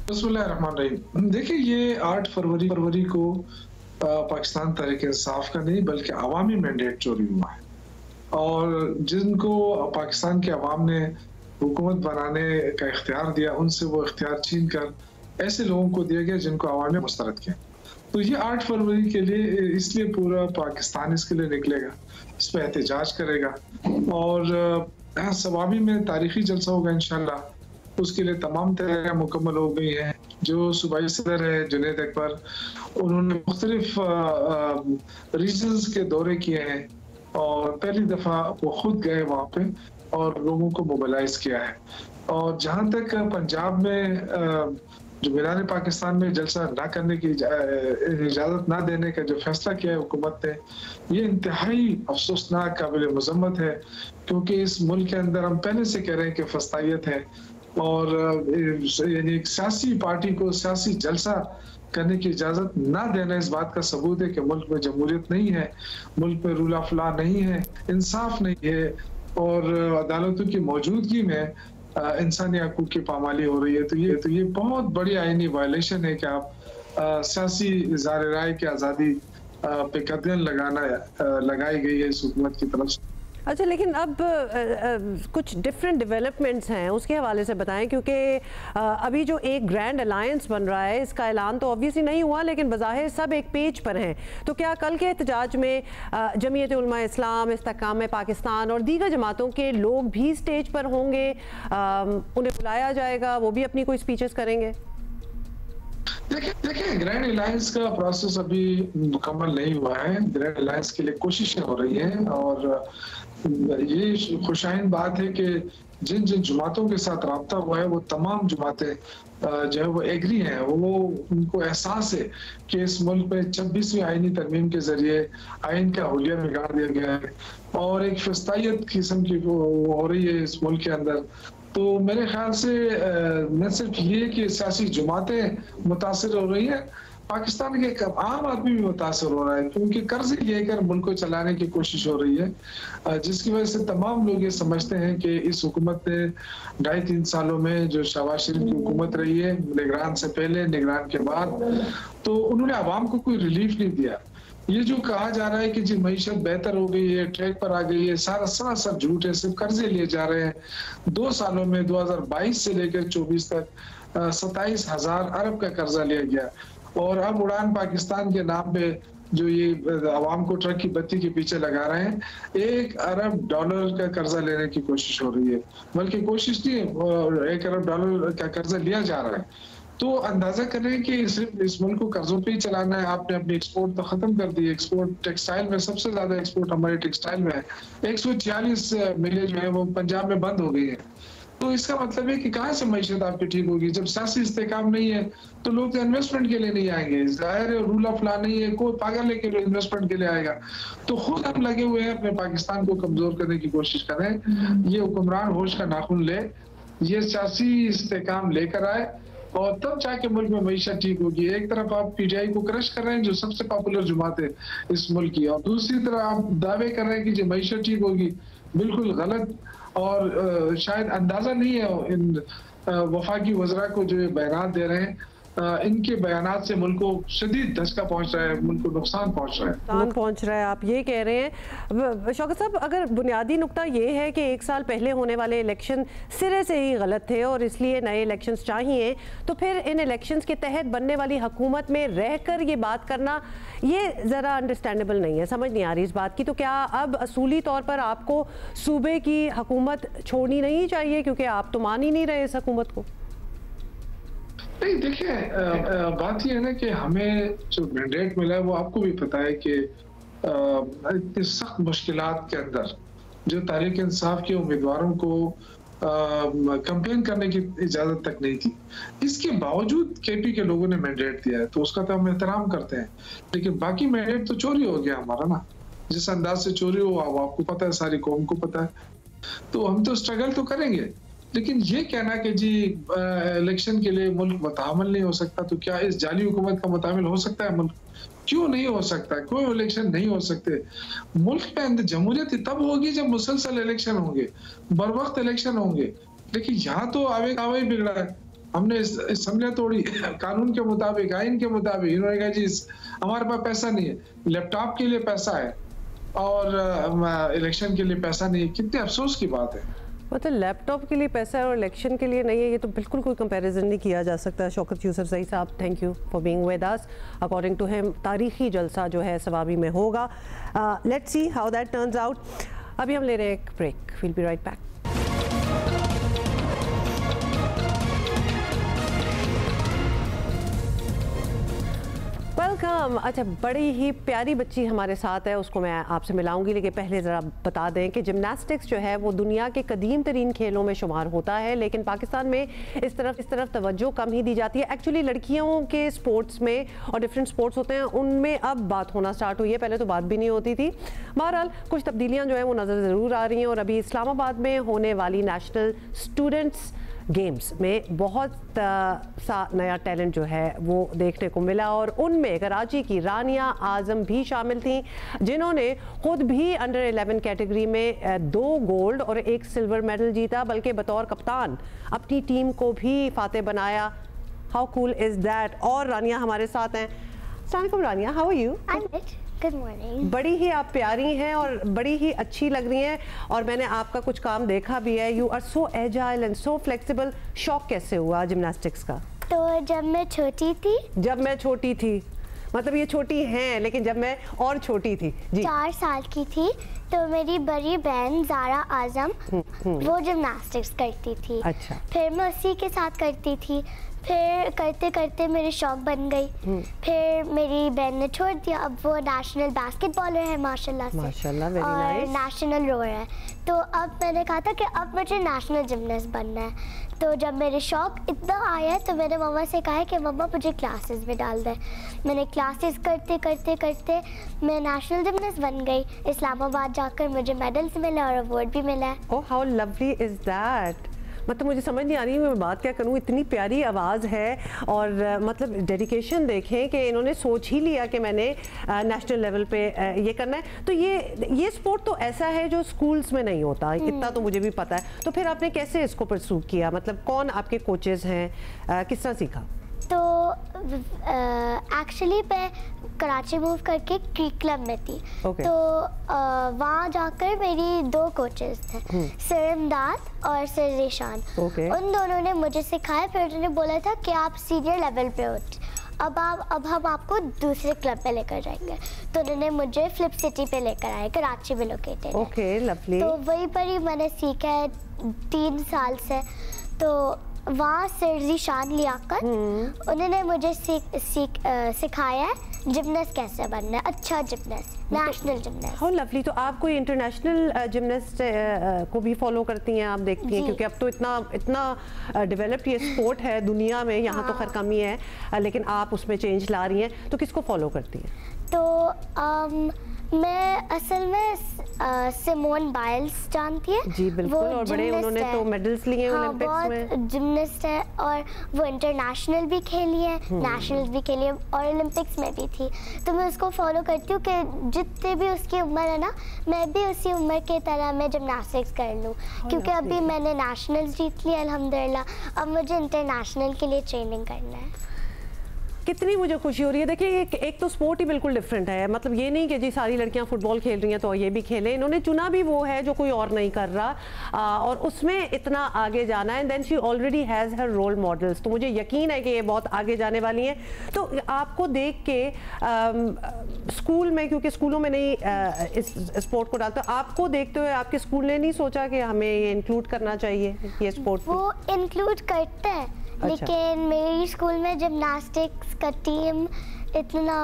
Speaker 12: बिस्मिल्लाहिर्रहमानिर्रहीम। देखिए, ये 8 फरवरी को पाकिस्तान तहरीक इंसाफ का नहीं बल्कि अवामी मैंडेट चोरी हुआ है, और जिनको पाकिस्तान के अवाम ने हुकूमत बनाने का इख्तियार दिया, उनसे वो इख्तियार छीन कर ऐसे लोगों को दिया गया जिनको अवाम ने मुस्तरद किया। तो ये 8 फरवरी के लिए, इसलिए पूरा पाकिस्तान इसके लिए निकलेगा, इस पर एहतजाज करेगा, और सवाबी में तारीखी जलसा होगा इंशाल्लाह। उसके लिए तमाम तैयारियां मुकम्मल हो गई हैं। जो सूबाई सदर है जुनैद अकबर, उन्होंने मुख्तलिफ रीजन्स के दौरे किए हैं, और पहली दफ़ा वो खुद गए वहाँ पे और लोगों को मोबिलाइज किया है। और जहाँ तक पंजाब में जो मीनार पाकिस्तान में जलसा ना करने की इजाज़त ना देने का जो फैसला किया है हुकूमत ने, ये इंतहाई अफसोसनाक काबिल मजम्मत है, क्योंकि इस मुल्क के अंदर हम पहले से कह रहे हैं कि फस्तायत है, और यानी एक सियासी पार्टी को सियासी जलसा करने की इजाज़त ना देना इस बात का सबूत है कि मुल्क में जमहूरियत नहीं है, मुल्क में रूल ऑफ लॉ नहीं है, इंसाफ नहीं है, और अदालतों की मौजूदगी में इंसानी हकूक़ की पामाली हो रही है। तो ये बहुत बड़ी आईनी वायलेशन है कि आप सियासी इज़हार राय की आज़ादी पे कदम लगाई गई है इस हुकूमत की तरफ से।
Speaker 1: अच्छा, लेकिन अब कुछ डिफरेंट डेवलपमेंट्स हैं, उसके हवाले से बताएं, क्योंकि अभी जो एक ग्रैंड अलायंस बन रहा है, इसका ऐलान तो ऑब्वियसली नहीं हुआ, लेकिन बज़ाहिर सब एक पेज पर हैं। तो क्या कल के एहतजाज में जमीयत उलमा इस्लाम, इस्तेकाम पाकिस्तान और दीगर जमातों के लोग भी स्टेज पर होंगे, उन्हें बुलाया जाएगा, वो भी अपनी कोई स्पीचेस करेंगे?
Speaker 12: देखिए, ग्रैंड अलायंस का प्रोसेस अभी मुकम्मल नहीं हुआ है। ग्रैंड अलायंस के लिए कोशिशें हो रही हैं, और ये खुशाइन बात है कि जिन जिन जमातों के साथ रब्ता हुआ है वो तमाम जमातें जो है वो एग्री हैं, वो उनको एहसास है कि इस मुल्क में 26वीं आईनी तरमीम के जरिए आइन का हुलिया बिगाड़ दिया गया है, और एक फस्तायत किस्म की हो रही है इस मुल्क के अंदर। तो मेरे ख्याल से न सिर्फ ये कि सियासी जमातें मुतासर हो रही हैं, पाकिस्तान के आम आदमी भी मुतासर हो रहा है, क्योंकि कर्जे लेकर मुल्क को चलाने की कोशिश हो रही है, जिसकी वजह से तमाम लोग ये समझते हैं कि इस हुकूमत ने 2.5-3 सालों में जो शहबाज शरीफ की हुकूमत रही है, निगरान से पहले, निगरान के बाद, तो उन्होंने आवाम को कोई रिलीफ नहीं दिया। ये जो कहा जा रहा है कि जी मईशत बेहतर हो गई है, ट्रैक पर आ गई है, सारा सरासर झूठ है, सिर्फ कर्जे लिए जा रहे हैं। 2 सालों में 2022 से लेकर 24 तक 27,000 अरब का कर्जा लिया गया, और अब उड़ान पाकिस्तान के नाम पे जो ये अवाम को ट्रक की बत्ती के पीछे लगा रहे हैं, $1 अरब का कर्जा लेने की कोशिश हो रही है, बल्कि कोशिश नहीं, $1 अरब का कर्जा लिया जा रहा है। तो अंदाजा करें कि सिर्फ इस मुल्क को कर्जों पे ही चलाना है। आपने अपनी एक्सपोर्ट तो खत्म कर दी। एक्सपोर्ट टेक्सटाइल में सबसे ज्यादा एक्सपोर्ट हमारे टेक्सटाइल में है। 146 मिलें जो है वो पंजाब में बंद हो गई है। तो इसका मतलब है कि कहाँ से मईशत आपकी ठीक होगी? जब सियासी इस्तेकाम नहीं है तो लोग तो इन्वेस्टमेंट के लिए नहीं आएंगे। जाहिर है रूल ऑफ लॉ नहीं है, कोई पागल है कि इन्वेस्टमेंट के लिए आएगा। तो खुद हम लगे हुए हैं अपने पाकिस्तान को कमजोर करने की कोशिश करें। ये हुक्मरान होश का नाखून ले, ये सियासी इस्तेकाम लेकर आए और तब जाके मुल्क में मईशत ठीक होगी। एक तरफ आप पीटीआई को क्रश कर रहे हैं जो सबसे पॉपुलर जमात है इस मुल्क की, और दूसरी तरफ आप दावे कर रहे हैं कि जो मईशत ठीक होगी। बिल्कुल गलत, और शायद अंदाजा नहीं है इन वफाकी वज़रा को जो बयान दे रहे हैं। इनके बयानात से मुल्क को शदीद धचका पहुंच रहा है, मुल्क को नुकसान पहुंच रहा है।
Speaker 1: नुकसान पहुंच रहा है, आप ये कह रहे हैं। शौकत साहब, अगर बुनियादी नुकता ये है कि 1 साल पहले होने वाले इलेक्शन सिरे से ही गलत थे और इसलिए नए इलेक्शंस चाहिए, तो फिर इन इलेक्शंस के तहत बनने वाली हुकूमत में रहकर ये बात करना ये ज़रा अंडरस्टैंडेबल नहीं है, समझ नहीं आ रही इस बात की। तो क्या अब असूली तौर पर आपको सूबे की हुकूमत छोड़नी नहीं चाहिए क्योंकि आप तो मान ही नहीं रहे इस हुकूमत को?
Speaker 12: नहीं, देखिए बात यह है ना कि हमें जो मैंडेट मिला है वो आपको भी पता है कि इतनी सख्त मुश्किलात के अंदर जो तहरीक इंसाफ के उम्मीदवारों को कंपेन करने की इजाजत तक नहीं थी, इसके बावजूद केपी के लोगों ने मैंडेट दिया है, तो उसका तो हम एहतराम करते हैं। लेकिन बाकी मैंडेट तो चोरी हो गया हमारा ना, जिस अंदाज से चोरी हो आपको पता है, सारी कौम को पता है। तो हम तो स्ट्रगल तो करेंगे, लेकिन ये कहना कि जी इलेक्शन के लिए मुल्क मुतामिल नहीं हो सकता, तो क्या इस जाली हुकूमत का मुतामिल हो सकता है मुल्क? क्यों नहीं हो सकता? कोई इलेक्शन नहीं हो सकते। मुल्क में अंदर जमहूरियत तब होगी जब मुसलसल इलेक्शन होंगे, बर वक्त इलेक्शन होंगे। लेकिन यहाँ तो आवे आवे बिगड़ा है। हमने असम्बलियाँ तोड़ी कानून के मुताबिक, आइन के मुताबिक। इन्होंने कहा जी हमारे पास पैसा नहीं है, लैपटॉप के लिए पैसा है और इलेक्शन के लिए पैसा नहीं है। कितने अफसोस की बात है।
Speaker 1: मतलब लैपटॉप के लिए पैसा है और इलेक्शन के लिए नहीं है, ये तो बिल्कुल कोई कंपैरिजन नहीं किया जा सकता। शौकत यूसुफजई साहब, thank you for being with us. According to him तारीखी जलसा जो है सवाबी में होगा। Let's see how that turns out. अभी हम ले रहे हैं एक break, will be right back. Welcome. अच्छा, बड़ी ही प्यारी बच्ची हमारे साथ है, उसको मैं आपसे मिलाऊंगी, लेकिन पहले ज़रा बता दें कि जिम्नास्टिक्स जो है वो दुनिया के कदीम तरीन खेलों में शुमार होता है, लेकिन पाकिस्तान में इस तरफ तवज्जो कम ही दी जाती है। एक्चुअली लड़कियों के स्पोर्ट्स में और डिफरेंट स्पोर्ट्स होते हैं, उनमें अब बात होना स्टार्ट हुई है, पहले तो बात भी नहीं होती थी। बहरहाल कुछ तब्दीलियाँ जो हैं वो नज़र ज़रूर आ रही हैं, और अभी इस्लामाबाद में होने वाली नेशनल स्टूडेंट्स गेम्स में बहुत सा नया टैलेंट जो है वो देखने को मिला, और उनमें कराची की रानिया आज़म भी शामिल थी, जिन्होंने खुद भी अंडर 11 कैटेगरी में 2 गोल्ड और 1 सिल्वर मेडल जीता, बल्कि बतौर कप्तान अपनी टीम को भी फातेह बनाया। How cool is that. और रानिया हमारे साथ हैं। अस्सलाम वालेकुम Rania, how are you?
Speaker 13: Good morning.
Speaker 1: बड़ी ही आप प्यारी हैं और बड़ी ही अच्छी लग रही हैं, और मैंने आपका कुछ काम देखा भी है। You are so agile and so flexible. शौक कैसे हुआ जिम्नास्टिक्स का?
Speaker 13: तो जब मैं छोटी थी,
Speaker 1: मतलब ये छोटी हैं, लेकिन जब मैं और छोटी थी जी,
Speaker 13: 4 साल की थी, तो मेरी बड़ी बहन ज़ारा आज़म वो जिम्नास्टिक्स करती थी।
Speaker 1: अच्छा।
Speaker 13: फिर मैं उसी के साथ करती थी, फिर करते करते मेरी शौक बन गई। फिर मेरी बहन ने छोड़ दिया, अब वो नेशनल बास्केटबॉलर है माशाल्लाह से,
Speaker 1: माशाल्लाह, वेरी
Speaker 13: और
Speaker 1: नाइस।
Speaker 13: नेशनल रोअर है। तो अब मैंने कहा था कि अब मुझे नेशनल जिम्नास्ट बनना है। तो जब मेरे शौक इतना आया तो मैंने मम्मा से कहा कि मम्मा मुझे क्लासेस में डाल दें। मैंने क्लासेस करते करते करते मैं नेशनल जिम्नास्ट बन गई। इस्लामाबाद जाकर मुझे मेडल्स मिले और अवार्ड भी मिला है।
Speaker 1: Oh how lovely is that. मतलब मुझे समझ नहीं आ रही मैं बात क्या करूं, इतनी प्यारी आवाज़ है, और मतलब डेडिकेशन देखें कि इन्होंने सोच ही लिया कि मैंने नेशनल लेवल पे ये करना है। तो ये स्पोर्ट तो ऐसा है जो स्कूल्स में नहीं होता, इतना तो मुझे भी पता है। तो फिर आपने कैसे इसको परस्यू किया? मतलब कौन आपके कोचेस हैं, किस तरह सीखा?
Speaker 13: तो एक्चुअली मैं कराची मूव करके क्रिक क्लब में थी। तो वहाँ जाकर मेरी 2 कोचेस थे, सर इमदाद और सर ज़ीशान। उन दोनों ने मुझे सिखाया। फिर उन्होंने बोला था कि आप सीनियर लेवल पे हो, अब हम आपको दूसरे क्लब पे लेकर जाएंगे। तो उन्होंने मुझे फ्लिप सिटी पे लेकर आए, कराची में लोकेटेड।
Speaker 1: Okay, lovely.
Speaker 13: तो वहीं पर ही मैंने सीखा है 3 साल से। तो वहाँ सर ज़ीशान लियाकत उन्होंने मुझे सिखाया है जिमनास्ट कैसे बनना है, अच्छा gymnast, national gymnast.
Speaker 1: How lovely. तो आप कोई इंटरनेशनल जिमनास्ट को भी फॉलो करती हैं, आप देखती हैं, क्योंकि अब तो इतना डेवलप्ड ये स्पोर्ट है दुनिया में, यहाँ तो खैर कमी है, लेकिन आप उसमें चेंज ला रही हैं, तो किसको फॉलो करती हैं?
Speaker 13: तो मैं असल में सिमोन बाइल्स जानती है?
Speaker 1: जी बिल्कुल, और बड़े उन्होंने तो मेडल्स लिए हैं ओलंपिक्स में।
Speaker 13: बहुत जिमनास्ट है और वो इंटरनेशनल भी खेली है, नेशनल भी खेली है और ओलंपिक्स में भी थी। तो मैं उसको फॉलो करती हूँ कि जितने भी उसकी उम्र है ना, मैं भी उसी उम्र की तरह मैं जिमनास्टिक्स कर लूँ, क्योंकि अभी मैंने नेशनल्स जीत लिया अल्हम्दुलिल्लाह, अब मुझे इंटरनेशनल के लिए ट्रेनिंग करना है।
Speaker 1: कितनी मुझे खुशी हो रही है। देखिए एक तो स्पोर्ट ही बिल्कुल डिफरेंट है, मतलब ये नहीं कि जी सारी लड़कियां फुटबॉल खेल रही हैं तो ये भी खेलें, इन्होंने चुना भी वो है जो कोई और नहीं कर रहा, और उसमें इतना आगे जाना है। Then she already has her role models, तो मुझे यकीन है कि ये बहुत आगे जाने वाली हैं। तो आपको देख के स्कूल में, क्योंकि स्कूलों में नहीं इस स्पोर्ट को डालते, आपको देखते हुए आपके स्कूल ने नहीं सोचा कि हमें ये इंक्लूड करना चाहिए ये स्पोर्ट?
Speaker 13: वो इंक्लूड करते हैं, लेकिन मेरी स्कूल में जिमनास्टिक्स का टीम इतना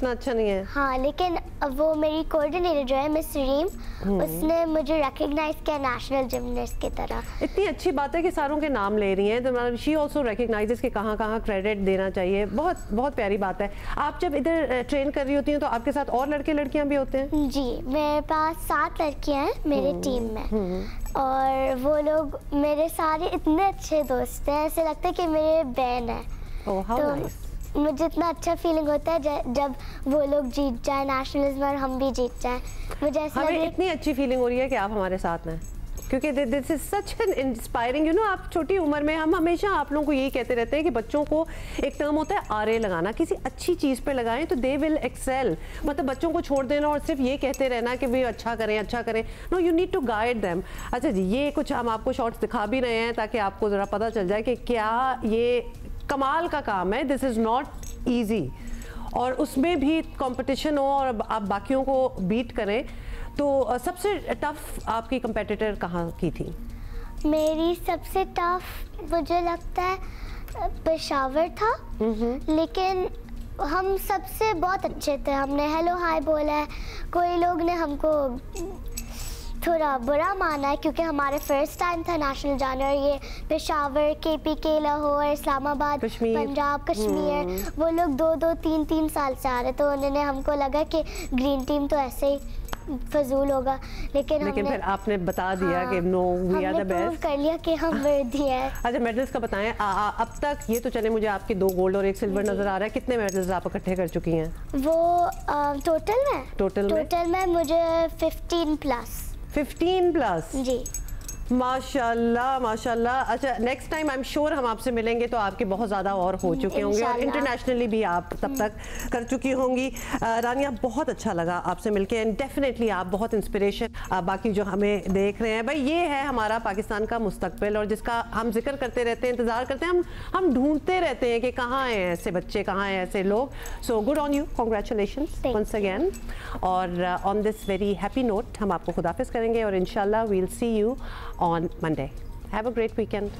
Speaker 1: अच्छा नहीं है।
Speaker 13: हाँ, लेकिन वो मेरी कोऑर्डिनेटर जो है मिस रीम, उसने मुझे रिकॉग्नाइज किया नेशनल जिमनास्ट की तरह।
Speaker 1: इतनी अच्छी बात है कि सारों के नाम ले रही हैं, तो शी ऑल्सो रिकॉग्नाइजेस कि कहाँ कहाँ क्रेडिट देना चाहिए। बहुत बहुत प्यारी बात है। आप जब इधर ट्रेन कर रही होती हैं तो आपके साथ और लड़के लड़कियाँ भी होते हैं?
Speaker 13: जी, मेरे पास 7 लड़कियाँ हैं मेरे टीम में, और वो लोग मेरे सारे इतने अच्छे दोस्त हैं, ऐसे लगता है कि मेरे बहन है।
Speaker 1: तो
Speaker 13: मुझे इतना अच्छा फीलिंग होता है जब वो लोग जीत जाए नेशनल्स में और हम भी जीत जाए। मुझे ऐसा
Speaker 1: हमें इतनी अच्छी फीलिंग हो रही है कि आप हमारे साथ हैं, क्योंकि this is such an inspiring, you know. आप छोटी उम्र में, हम हमेशा आप लोगों को यही कहते रहते हैं कि बच्चों को एक टर्म होता है आरे लगाना, किसी अच्छी चीज़ पे लगाएं तो दे विल एक्सेल। मतलब बच्चों को छोड़ देना और सिर्फ ये कहते रहना कि वे अच्छा करें अच्छा करें, no, you need to guide them. अच्छा जी, ये कुछ हम आपको शॉर्ट्स दिखा भी रहे हैं ताकि आपको ज़रा पता चल जाए कि क्या ये कमाल का काम है, दिस इज़ नॉट ईजी, और उसमें भी कंपटीशन हो और आप बाकियों को बीट करें। तो सबसे टफ आपकी कंपेटिटर कहाँ की थी?
Speaker 13: मेरी सबसे टफ मुझे लगता है पेशावर था, लेकिन हम सबसे बहुत अच्छे थे, हमने हेलो हाय बोला है। कोई लोग ने हमको थोड़ा बुरा माना है क्योंकि हमारे फर्स्ट टाइम था नेशनल जाना, और ये पेशावर, KPK, लाहौर, इस्लामाबाद, पंजाब, कश्मीर, वो लोग 2-2, 3-3 साल से आ रहे, तो उन्होंने हमको लगा कि ग्रीन टीम तो ऐसे ही फजूल होगा, लेकिन
Speaker 1: फिर आपने बता दिया कि no, we are the best,
Speaker 13: कर लिया कि हम वर्दी हैं।
Speaker 1: अच्छा, मेडल्स का बताएं। अब तक ये तो चले मुझे आपके 2 गोल्ड और 1 सिल्वर नजर आ रहा है, कितने मेडल्स आप इकट्ठे कर चुकी हैं?
Speaker 13: वो टोटल में मुझे 15 प्लस। जी,
Speaker 1: माशाल्लाह माशाल्लाह। अच्छा, next time I am sure हम आपसे मिलेंगे तो आपके बहुत ज़्यादा और हो चुके होंगे, और इंटरनेशनली भी आप तब तक कर चुकी होंगी। रानिया, बहुत अच्छा लगा आपसे मिलके, एंड डेफिनेटली आप बहुत इंस्पिरेशन बाकी जो हमें देख रहे हैं। भाई, ये है हमारा पाकिस्तान का मुस्तकबिल, और जिसका हम जिक्र करते रहते हैं, इंतज़ार करते हैं, हम ढूंढते रहते हैं कि कहाँ हैं ऐसे बच्चे, कहाँ हैं ऐसे लोग। So good on you, congratulations once again. और on this very happy note हम आपको खुदाफिज करेंगे, और इंशाल्लाह we'll see you on Monday. Have a great weekend.